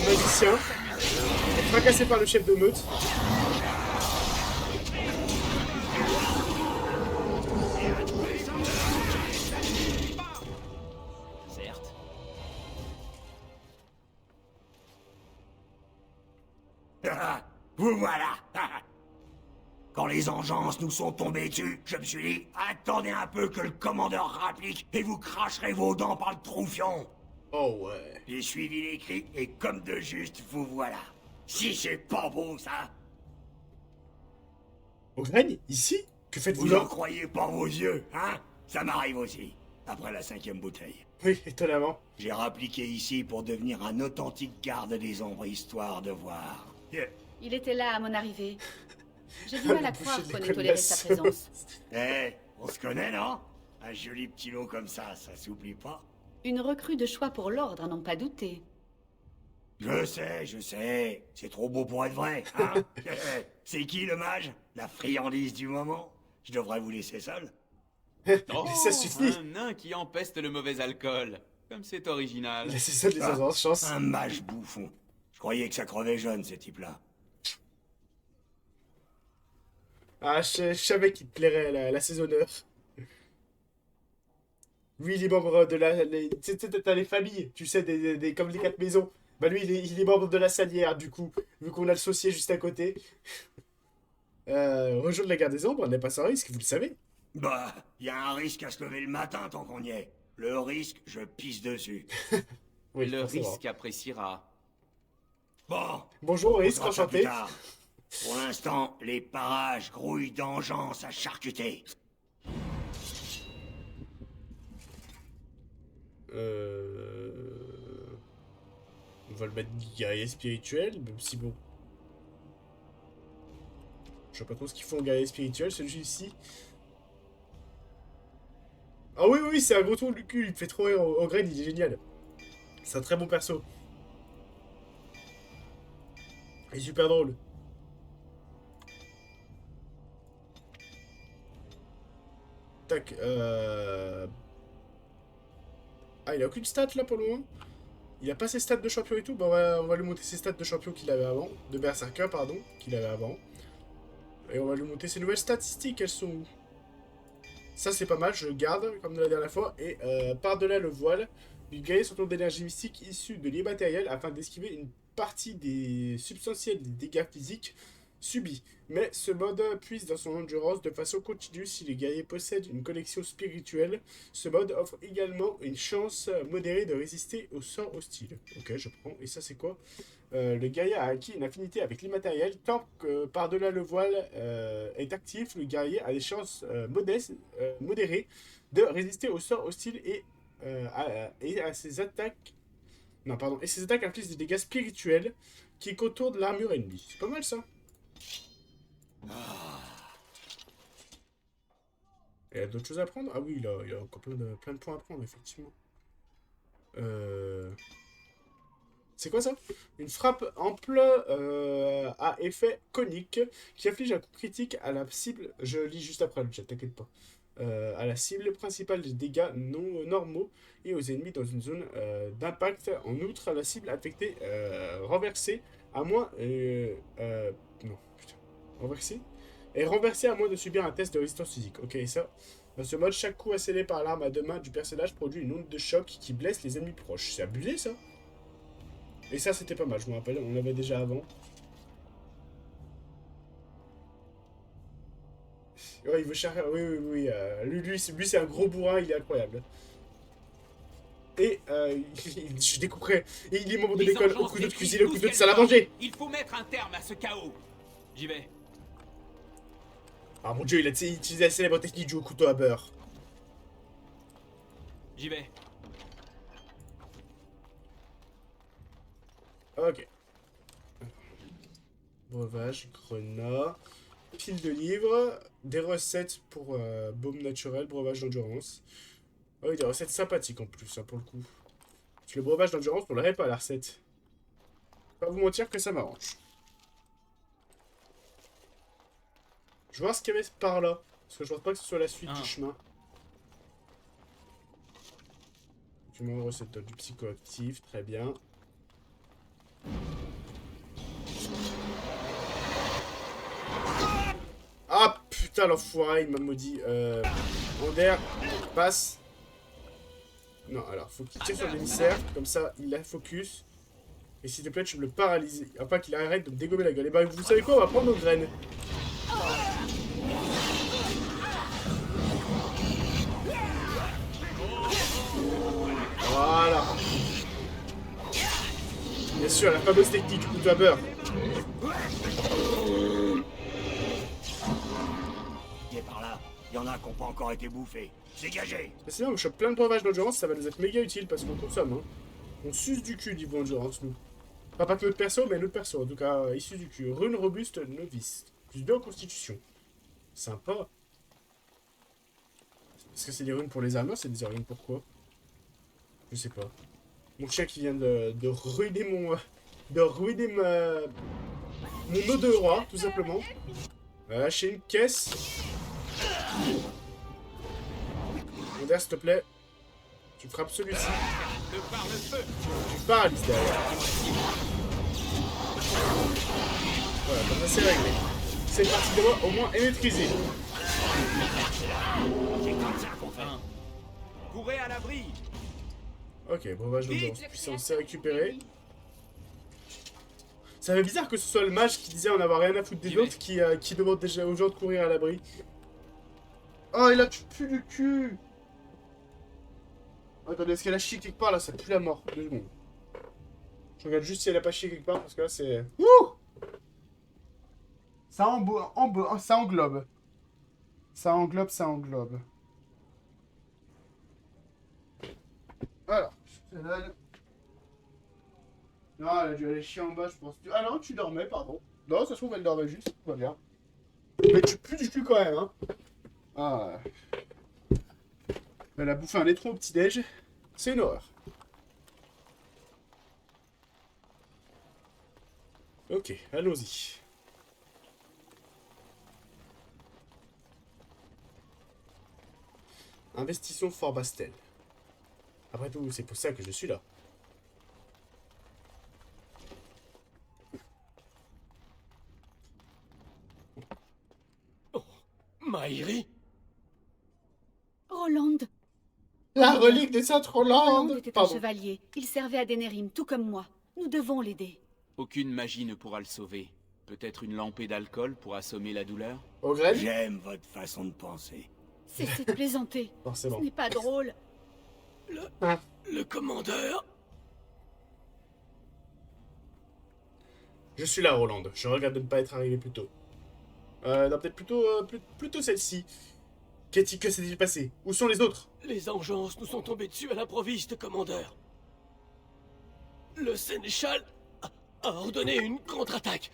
magicien. Et fracassé par le chef de meute. Certes. Vous voilà. Quand les engences nous sont tombées dessus, je me suis dit, attendez un peu que le commandeur rapplique et vous cracherez vos dents par le troufion. Oh ouais. J'ai suivi les cris et comme de juste, vous voilà. Si c'est pas beau, ça. Ogren, ici? Que faites-vous Vous en là? croyez pas vos yeux, hein? Ça m'arrive aussi. Après la 5e bouteille. Oui, étonnamment. J'ai rappliqué ici pour devenir un authentique garde des ombres, histoire de voir. Il était là à mon arrivée. J'ai du mal à Boucher croire de qu'on ait l'école toléré de sa la présence. On se connaît, non? Un joli petit lot comme ça s'oublie pas. Une recrue de choix pour l'ordre, à n'en pas douter. Je sais, c'est trop beau pour être vrai, hein? C'est qui le mage? La friandise du moment? Je devrais vous laisser seul? Oh, Ça suffit. un nain qui empeste le mauvais alcool. Comme c'est original. Laissez ça les avoir chance. Un mage bouffon. Je croyais que ça crevait jeune, ces types-là. Ah, je savais qu'il te plairait la saisonneur. Lui, il est membre de la... Tu sais, t'as les familles, tu sais, comme les 4 maisons. Bah lui, il est membre de la salière, du coup, vu qu'on a le saucier juste à côté. Rejoindre la garde des ombres n'est pas sans risque, vous le savez. Bah, y a un risque à se lever le matin tant qu'on y est. Le risque, je pisse dessus. Oui, Le forcément. risque appréciera. Bon, Bonjour, on risque, fera ça plus enchanté. tard. Pour l'instant, les parages grouillent d'engeance à charcuter. On va le mettre guerrier spirituel, même si bon... Je sais pas trop ce qu'ils font en guerrier spirituel, celui-ci. Ah oui, oui, c'est un gros tour du cul, il me fait trop rire. Ogren, il est génial. C'est un très bon perso. Il est super drôle. Tac, Ah, il a aucune stat là pour le moment. Il a pas ses stats de champion et tout. Bon, on va lui monter ses stats de champion qu'il avait avant. De Berserker, pardon, qu'il avait avant. Et on va lui monter ses nouvelles statistiques. Elles sont où? Ça, c'est pas mal. Je le garde, comme de la dernière fois. Et par-delà le voile, lui gagner son tour d'énergie mystique issu de l'immatériel afin d'esquiver une partie des substantiels des dégâts physiques subis. Mais ce mode puise dans son endurance de façon continue si les guerriers possèdent une connexion spirituelle. Ce mode offre également une chance modérée de résister aux sorts hostiles. Ok, je prends. Et ça, c'est quoi? Le guerrier a acquis une affinité avec l'immatériel. Tant que par-delà le voile est actif, le guerrier a des chances modérées de résister aux sorts hostiles et à ses attaques. Non, pardon. Et ses attaques infligent des dégâts spirituels qui contournent l'armure ennemie. C'est pas mal ça. Et il y a d'autres choses à prendre? Ah oui, il a encore plein de points à prendre, effectivement. C'est quoi ça? Une frappe ample à effet conique qui inflige un coup critique à la cible. Je lis juste après le chat, t'inquiète pas. À la cible principale des dégâts non normaux et aux ennemis dans une zone d'impact. En outre, la cible affectée renversée à moins. Non, putain. Renversée? Est renversée à moins de subir un test de résistance physique. Ok, ça. Dans ce mode, chaque coup asséné par l'arme à deux mains du personnage produit une onde de choc qui blesse les ennemis proches. C'est abusé ça? Et ça, c'était pas mal, je me rappelle, on l'avait déjà avant. Ouais, il veut chercher. Oui, oui, oui. Lui c'est un gros bourrin, il est incroyable. Et je découperai. Et il est membre de l'école au couteau de cuisine, au couteau de salle à manger. Il faut mettre un terme à ce chaos. J'y vais. Ah mon dieu, il a utilisé la célèbre technique du couteau à beurre. J'y vais. Ok. Breuvage, grenat, pile de livres, des recettes pour baume naturel, breuvage d'endurance. Ah oui, des recettes sympathiques en plus, hein, pour le coup. Parce que le breuvage d'endurance, on l'aurait pas la recette. Pas vous mentir que ça m'arrange. Je vais voir ce qu'il y avait par là. Parce que je pense pas que ce soit la suite du chemin. Document, recette du psychoactif, très bien. Ah putain, l'enfoiré, il m'a maudit. Ander, passe. Non, alors, faut qu'il tire sur l'émissaire. Comme ça, il a focus. Et s'il te plaît, tu me le paralyses. Afin qu'il arrête de me dégommer la gueule. Et bah, vous savez quoi, on va prendre nos graines. Voilà. Bien sûr, la fameuse technique du couteau à beurre. Par là, il y en a qui n'ont pas encore été bouffés. Dégagez! C'est bien, on chope plein de breuvages d'endurance, ça va nous être méga utile parce qu'on consomme. Hein. On suce du cul niveau endurance, nous. Enfin, pas que notre perso, mais notre perso. En tout cas, issu du cul. Rune robuste novice. Plus 2 en constitution. Sympa. Est-ce que c'est des runes pour les armures? C'est des runes pourquoi? Je sais pas. Mon chien qui vient de ruiner mon... de ruiner mon eau de roi, tout simplement. Lâcher une caisse. Ander, s'il te plaît. Tu frappes celui-ci. Tu paralyses derrière. Voilà, comme ça c'est réglé. Cette partie de moi au moins est maîtrisée. C'est comme ça qu'on fait. Courez à l'abri. Ok, breuvage d'endurance puissance, c'est récupéré. Ça fait bizarre que ce soit le mage qui disait en avoir rien à foutre des autres qui demande déjà aux gens de courir à l'abri. Oh, il a plus du cul. Attendez, est-ce qu'elle a chié quelque part là? Ça pue la mort. 2 secondes. Je regarde juste si elle a pas chié quelque part parce que là c'est... Ouh! Ça ça englobe. Ça englobe, ça englobe. Alors, je te donne... Non, elle a dû aller chier en bas, je pense. Ah non, tu dormais, pardon. Non, ça se trouve, elle dormait juste, tout va bien. Mais tu pues du cul quand même, hein. Ah. Elle a bouffé un étron au petit-déj. C'est une horreur. Ok, allons-y. Investissons Fort Bastel. Après tout, c'est pour ça que je suis là. Maïri? Roland. La relique de Sainte-Rolande. Roland était un chevalier. Il servait à Denerim, tout comme moi. Nous devons l'aider. Aucune magie ne pourra le sauver. Peut-être une lampée d'alcool pour assommer la douleur? Ogren? J'aime votre façon de penser. Cessez de plaisanter. Forcément. Ce n'est pas drôle. Le commandeur? Je suis là, Roland. Je regrette de ne pas être arrivé plus tôt. Non, peut-être plutôt celle-ci. Que s'est-il passé? Où sont les autres? Les engeances nous sont tombés dessus à l'improviste, commandeur. Le sénéchal a ordonné une contre-attaque,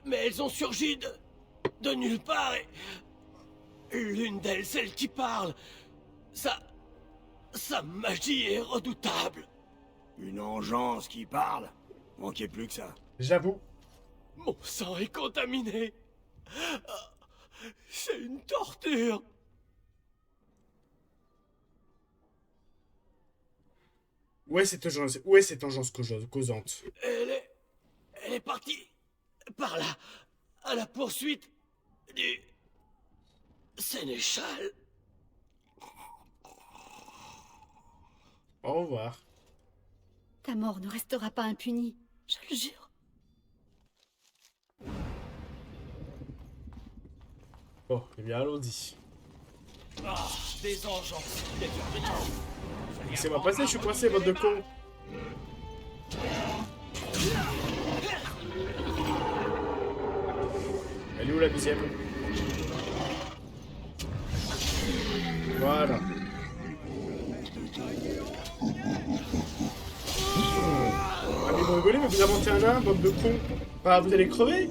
mais elles ont surgi de nulle part et... L'une d'elles, celle qui parle, sa magie est redoutable. Une engeance qui parle? Manquait plus que ça. J'avoue. Mon sang est contaminé. C'est une torture. Où est cette engeance causante? Elle est partie par là, à la poursuite du sénéchal. Au revoir. Ta mort ne restera pas impunie, je le jure. Bon, eh bien, allons-y. Ah, des engeances. Laissez-moi passer, je suis coincé, bande de cons. Elle est où la deuxième? Voilà. Ah mais vous rigolez, mais vous inventez un nain, bande de cons. Bah vous allez crever.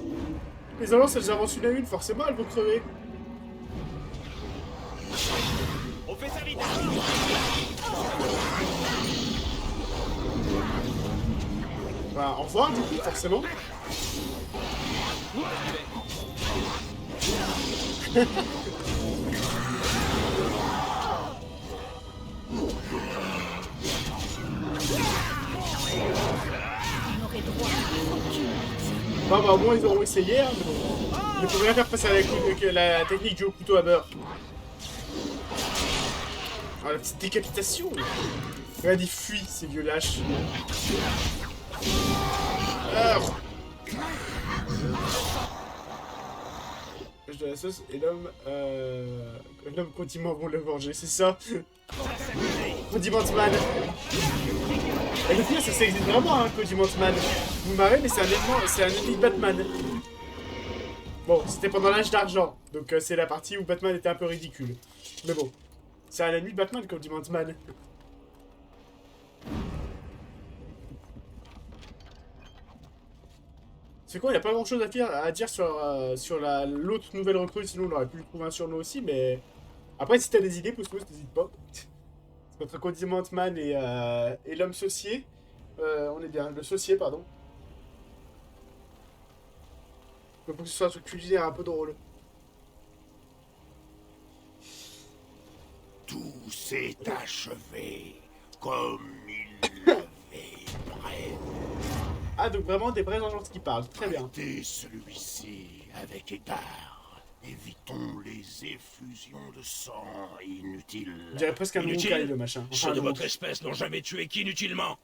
Les avances, elles avancent une à une, forcément elles vont crever. On fait ça vite. Bah au revoir du coup, forcément. Bah au moins ils auront essayé, hein, mais bon. Ils ne pourraient rien faire face à la technique du haut couteau à beurre. Ah, la petite décapitation. Regarde, ils fuient, ces vieux lâches. De la sauce et l'homme condiment vont le venger, c'est ça. Condimentman. Et le pire, c'est que ça existe vraiment, hein, Condimentman. Vous me marrez, mais c'est un ennemi de Batman. Bon, c'était pendant l'âge d'argent, donc c'est la partie où Batman était un peu ridicule. Mais bon, c'est un ennemi de Batman, Condimentman. C'est quoi, il n'y a pas grand chose à dire sur l'autre nouvelle recrue, sinon on aurait pu lui trouver un surnom aussi, mais... Après, si t'as des idées, pousse-pousse, n'hésite pas. Entre Condimentman et l'homme saucier, on est bien, le saucier, pardon. Il faut que ce soit un truc culinaire un peu drôle. Tout s'est achevé, comme il l'avait prévu. Ah, donc vraiment des vrais engeances qui parlent, très bien. Arrêtez celui-ci avec égard. Évitons les effusions de sang inutiles. On dirait presque un Monkai, le machin. Ceux de votre espèce n'ont jamais tué qu'inutilement.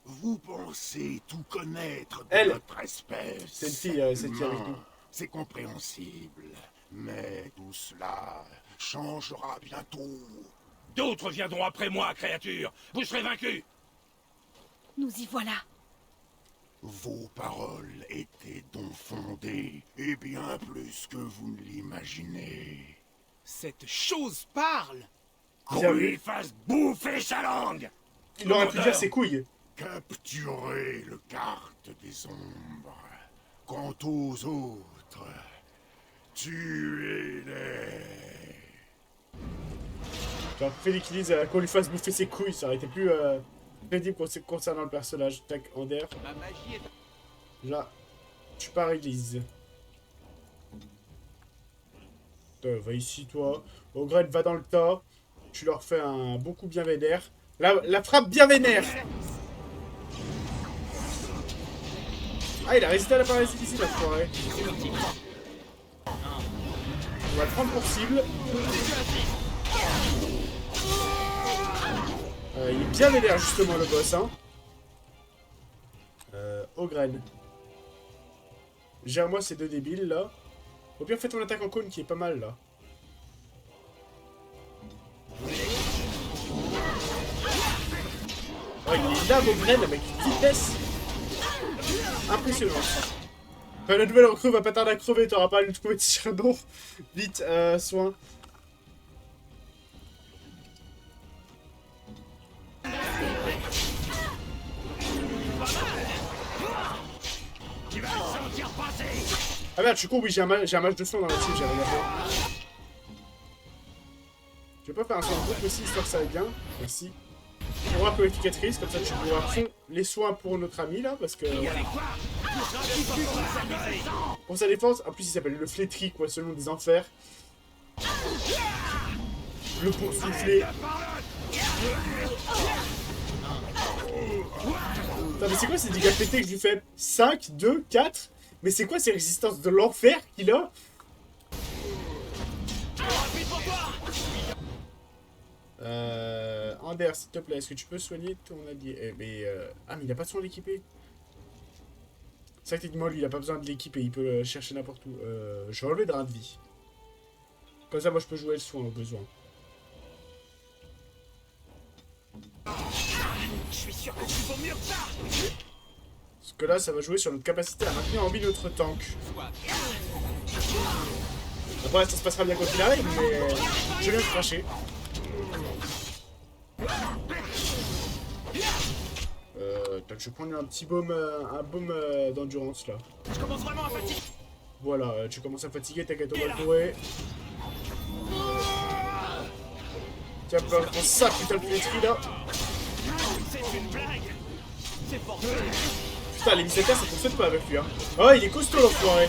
Vous pensez tout connaître de Elle. notre espèce. C'est une fille, cette fille avec nous. C'est compréhensible, mais tout cela changera bientôt. D'autres viendront après moi, créature. Vous serez vaincus. Nous y voilà. Vos paroles étaient donc fondées, et bien plus que vous ne l'imaginez. Cette chose parle. Bien Qu'on vu. lui fasse bouffer sa langue. Il aurait pu dire ses couilles. Capturez le garde des ombres. Quant aux autres, tuez-les. Genre, Félix dise qu'on lui fasse bouffer ses couilles, ça aurait été plus crédible concernant le personnage. Tac, Ander. Ma magie est... Là, tu pars église. Va ici, toi. Ogren, va dans le tas. Tu leur fais un bon coup bien vénère. La frappe bien vénère. Ah, il a résisté à la paralysie ici, la forêt. On va prendre pour cible. Il est bien vénère justement le boss, hein. Ogren. Gère-moi ces deux débiles là. Au pire, fais ton attaque en cône qui est pas mal là. Oh, il est là, Ogren, avec une vitesse impressionnante. La nouvelle recrue va pas tarder à crever, t'auras pas à lui trouver de charbon. Vite, soin. Ah merde, je suis con, oui, j'ai un match de son dans la team, j'avais regardé. Je vais pas faire un soin de groupe aussi, histoire que ça aille bien. Merci. On va purificatrice, comme ça tu pourras fond les soins pour notre ami là, parce que... Pour sa défense, en plus il s'appelle le flétri, quoi, selon des enfers. Le poursouflé. Putain, mais c'est quoi ces dégâts pétés que je lui fais? 5, 2, 4? Mais c'est quoi ces résistances de l'enfer qu'il a? Ander, s'il te plaît, est-ce que tu peux soigner ton allié? Ah, mais il a pas de soin d'équiper. C'est vrai que techniquement, lui, il a pas besoin de l'équiper, il peut le chercher n'importe où. Je vais enlever drain de vie. Comme ça, moi, je peux jouer le soin au besoin. Je suis sûr que tu vaux mieux que ça. Parce que là, ça va jouer sur notre capacité à maintenir en vie notre tank. Après, ça se passera bien quand il arrive, mais je viens de cracher. Je vais prendre un petit baume, d'endurance là. Je commence vraiment à fatiguer. Voilà, tu commences à fatiguer, t'inquiète, on va le bourrer. Tiens, prends ça, putain, le flétri là. C'est une blague. C'est fort. Putain, l'émissaire, ça fonctionne pas avec lui, hein. Oh, il est costaud l'enfoiré.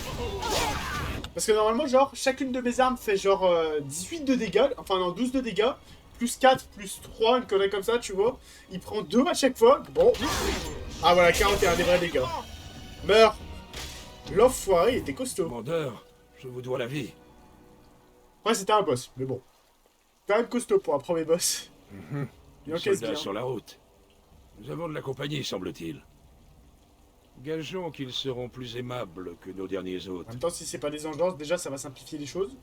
Parce que normalement, genre, chacune de mes armes fait genre 18 de dégâts, enfin non, 12 de dégâts. Plus 4, plus 3, une connerie comme ça, tu vois. Il prend 2 à chaque fois. Bon. Ah voilà, 41 des vrais dégâts. Meurs. L'enfoiré, il était costaud. Commandeur, je vous dois la vie. Ouais, c'était un boss, mais bon. T'es quand même costaud pour un premier boss. Il encaisse Soldats bien. sur la route. Nous avons de la compagnie, semble-t-il. Gageons qu'ils seront plus aimables que nos derniers hôtes. En même temps, si c'est pas des engences, déjà, ça va simplifier les choses.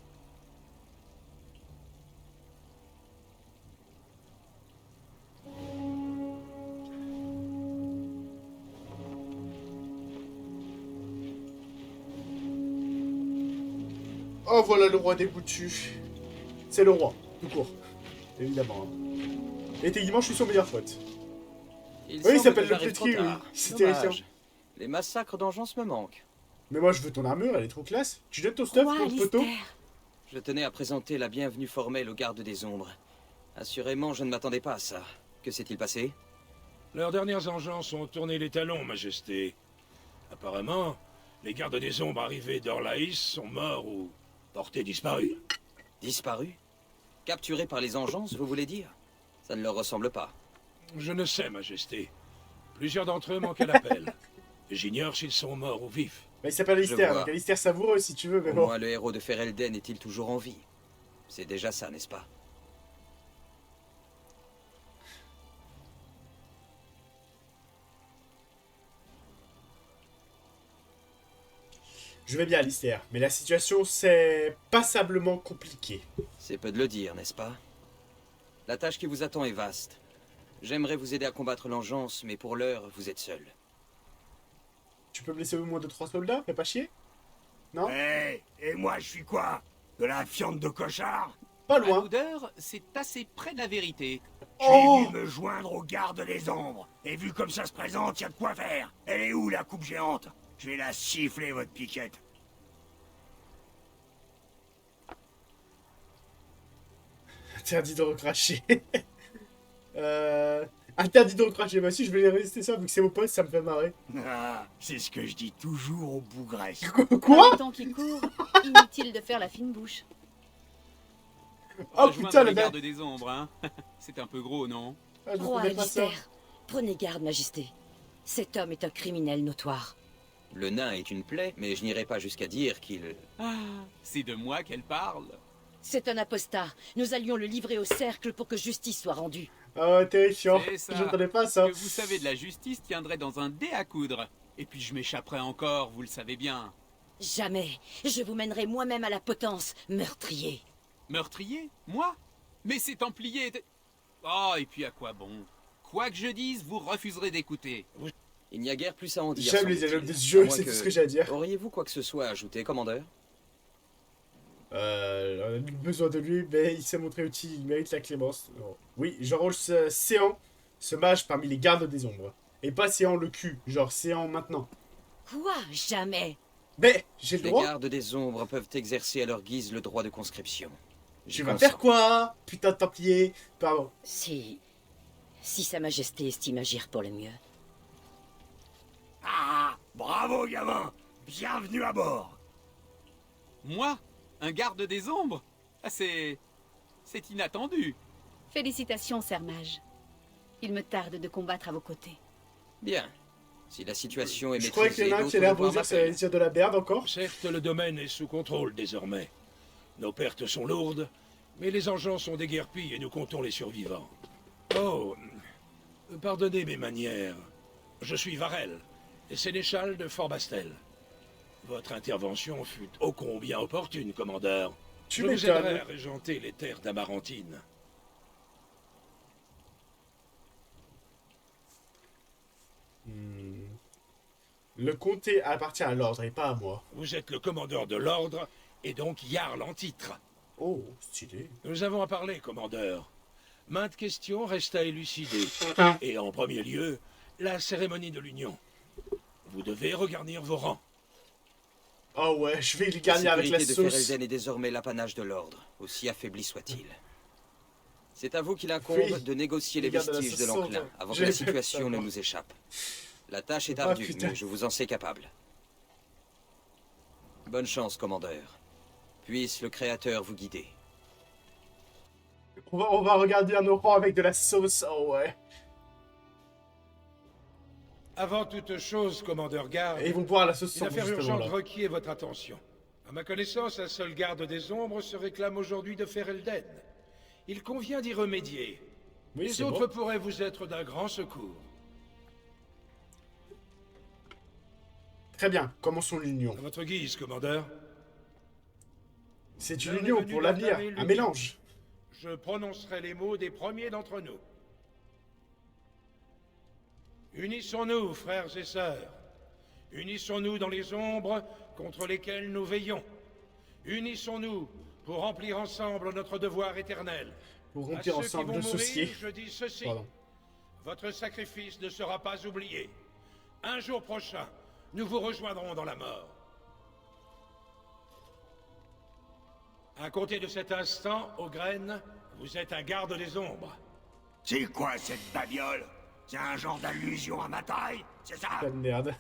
Oh, voilà le roi dégoûtu. C'est le roi, tout court. Évidemment. Et techniquement, je suis son meilleur pote. Oui, il s'appelle le Flétri, oui. C'est terrifiant. Les massacres d'engeance me manquent. Mais moi, je veux ton armure, elle est trop classe. Tu donnes ton stuff, ton poteau? Je tenais à présenter la bienvenue formelle aux gardes des ombres. Assurément, je ne m'attendais pas à ça. Que s'est-il passé? Leurs dernières engences ont tourné les talons, Majesté. Apparemment, les gardes des ombres arrivés d'Orlaïs sont morts ou portés disparus. Disparus? Capturés par les engences, vous voulez dire? Ça ne leur ressemble pas. Je ne sais, Majesté. Plusieurs d'entre eux manquent à l'appel. J'ignore s'ils sont morts ou vifs. Bah, il s'appelle Alistair, vois. donc Alistair savoureux si tu veux, mais Au bon. moins le héros de Ferelden est-il toujours en vie? C'est déjà ça, n'est-ce pas? Je vais bien, Alistair, mais la situation c'est passablement compliqué. C'est peu de le dire, n'est-ce pas? La tâche qui vous attend est vaste. J'aimerais vous aider à combattre l'engeance, mais pour l'heure, vous êtes seul. Tu peux me laisser au moins 2-3 soldats, fais pas chier? Non? Hé, et moi je suis quoi? De la fiente de cochard? Pas À loin. l'odeur, c'est assez près de la vérité. J'ai Oh! dû me joindre aux gardes des ombres. Et vu comme ça se présente, y a de quoi faire. Elle est où la coupe géante? Je vais la siffler, votre piquette. Interdit de recracher. Interdit de recracher. Bah si, je vais les résister ça, vu que c'est mon pote, ça me fait marrer. Ah, c'est ce que je dis toujours aux bougresses. Quoi? Le temps qui court, inutile de faire la fine bouche. Oh Rejoindre putain, les le mec. gardes des ombres, hein. C'est un peu gros, non? Ah, je Roi connais pas ça. Alistair, prenez garde, Majesté. Cet homme est un criminel notoire. Le nain est une plaie, mais je n'irai pas jusqu'à dire qu'il... Ah, c'est de moi qu'elle parle. C'est un apostat. Nous allions le livrer au cercle pour que justice soit rendue. Ah, terrifiant. C'est ça. Je n'entendais pas Ce ça. que vous savez de la justice tiendrait dans un dé à coudre. Et puis je m'échapperai encore, vous le savez bien. Jamais. Je vous mènerai moi-même à la potence, meurtrier. Meurtrier? Moi? Mais ces Templiers étaient... Oh, et puis à quoi bon? Quoi que je dise, vous refuserez d'écouter. Il n'y a guère plus à en dire. J'aime les semble-t-il. dialogues des jeux, À moins c'est tout que- ce que j'ai à dire. Auriez-vous quoi que ce soit à ajouter, commandeur? On a besoin de lui, mais il s'est montré utile, il mérite la clémence. Non. Oui, j'enrôle ce Séant, ce mage parmi les gardes des ombres. Et pas Séant le cul, genre Séant maintenant. Quoi? Jamais. Mais j'ai le Les droit. gardes des ombres peuvent exercer à leur guise le droit de conscription. J'y Tu vas consens. faire quoi? Putain de Templier. Pardon. Si Sa Majesté estime agir pour le mieux. Ah, bravo, gamin. Bienvenue à bord. Moi? Un garde des ombres? Ah, c'est inattendu. Félicitations, Sir Mage. Il me tarde de combattre à vos côtés. Bien. Si la situation est Je crois qu'il y maîtrisée, en a un qui a d'autres l'air devoirs vous dire m'appellent. c'est de la merde encore. Certes, le domaine est sous contrôle désormais. Nos pertes sont lourdes, mais les engins sont déguerpis et nous comptons les survivants. Oh, pardonnez mes manières. Je suis Varel, sénéchal de Fort Bastel. Votre intervention fut ô combien opportune, commandeur. Tu Je vous m'étonnes. aiderai à régenter les terres d'Amarantine. Le comté appartient à l'ordre et pas à moi. Vous êtes le commandeur de l'ordre et donc Jarl en titre. Oh, stylé. Nous avons à parler, commandeur. Maintes questions restent à élucider. Et en premier lieu, la cérémonie de l'union. Vous devez regarnir vos rangs. Oh ouais, je vais le La garder avec la sécurité de sauce. Ferelden est désormais l'apanage de l'ordre, aussi affaibli soit-il. C'est à vous qu'il incombe Oui. de négocier les Regarde la vestiges de sauce, l'enclin, hein. avant que J'ai la fait situation ça, ne moi. nous échappe. La tâche est Ah, ardue, putain. mais je vous en sais capable. Bonne chance, commandeur. Puisse le Créateur vous guider. On va regarder un enfant avec de la sauce. Oh ouais. Avant toute chose, commandeur garde, Et ils vont boire la sauce une sans affaire justement urgente là. requiert votre attention. À ma connaissance, un seul garde des ombres se réclame aujourd'hui de Ferelden. Il convient d'y remédier. Oui, Les c'est autres bon. pourraient vous être d'un grand secours. Très bien, commençons l'union. À votre guise, commandeur. C'est une L'heure est union venue pour l'avenir, d'entamer un l'union. mélange. Je prononcerai les mots des premiers d'entre nous. Unissons-nous, frères et sœurs. Unissons-nous dans les ombres contre lesquelles nous veillons. Unissons-nous pour remplir ensemble notre devoir éternel. Pour À remplir ceux qui ensemble vont de mourir, sauciers. je dis ceci. Pardon. Votre sacrifice ne sera pas oublié. Un jour prochain, nous vous rejoindrons dans la mort. À compter de cet instant, Ogren, vous êtes un garde des ombres. C'est quoi cette babiole? C'est un genre d'allusion à ma taille, c'est ça? Pas de merde.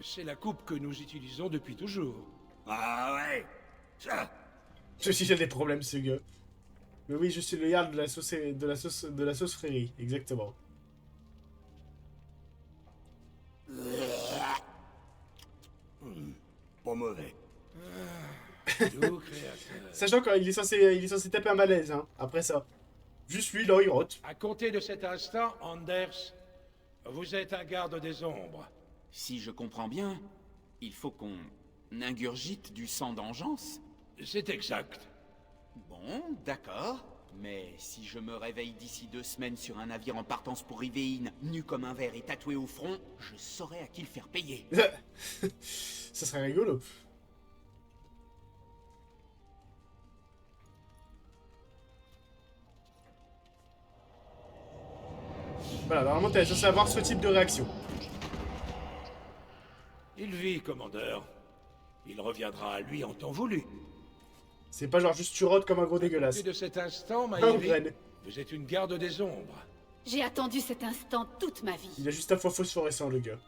C'est la coupe que nous utilisons depuis toujours. Ah ouais? Ça? Ceci, j'ai des problèmes, ce gars. Mais oui, je suis le yard de la sauce, de la sauce frérie, exactement. Pas mauvais. Doux créateur. Sachant qu'il est censé taper un malaise, hein, après ça. Juste lui, là, il rote. À compter de cet instant, Anders, vous êtes un garde des ombres. Si je comprends bien, il faut qu'on ingurgite du sang d'engeance. C'est exact. Bon, d'accord. Mais si je me réveille d'ici 2 semaines sur un navire en partance pour Rivéine, nu comme un verre et tatoué au front, je saurai à qui le faire payer. Ça serait rigolo. Voilà, normalement, t'es censé avoir ce type de réaction. Il vit, commandeur. Il reviendra à lui en temps voulu. C'est pas genre juste tu rotes comme un gros À dégueulasse. compter de cet instant, Ah, Maëri, Ogren. vous êtes une garde des ombres. J'ai attendu cet instant toute ma vie. Il a juste un faux phosphorescent, le gars.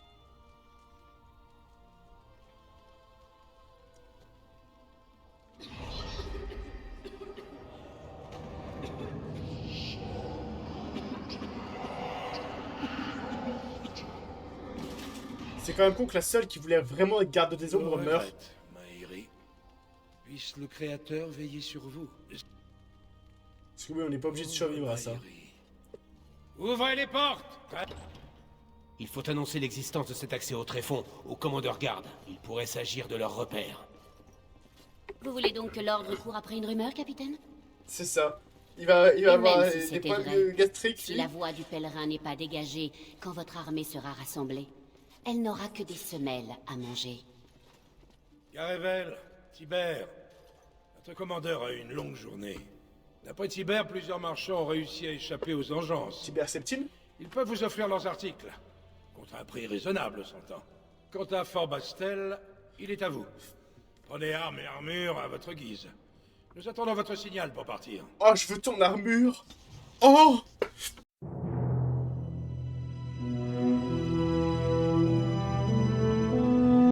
C'est quand même con que la seule qui voulait vraiment être garde des ombres meurt. Regrette, Maëri. Puisse le Créateur veiller sur vous. Parce que oui, on n'est pas obligé de survivre à ça. Ouvrez les portes! Il faut annoncer l'existence de cet accès au tréfonds au commandeur garde. Il pourrait s'agir de leur repère. Vous voulez donc que l'ordre court après une rumeur, capitaine? C'est ça. Il va avoir même si des c'était problèmes vrai, gastriques. Si lui. la voie du pèlerin n'est pas dégagée quand votre armée sera rassemblée, elle n'aura que des semelles à manger. Garevel, Tibère, notre commandeur a eu une longue journée. D'après Tibère, plusieurs marchands ont réussi à échapper aux engences. Tibère Septime. Ils peuvent vous offrir leurs articles, contre un prix raisonnable, s'entend. Quant à Fort Bastel, il est à vous. Prenez armes et armure à votre guise. Nous attendons votre signal pour partir. Oh, je veux ton armure. Oh,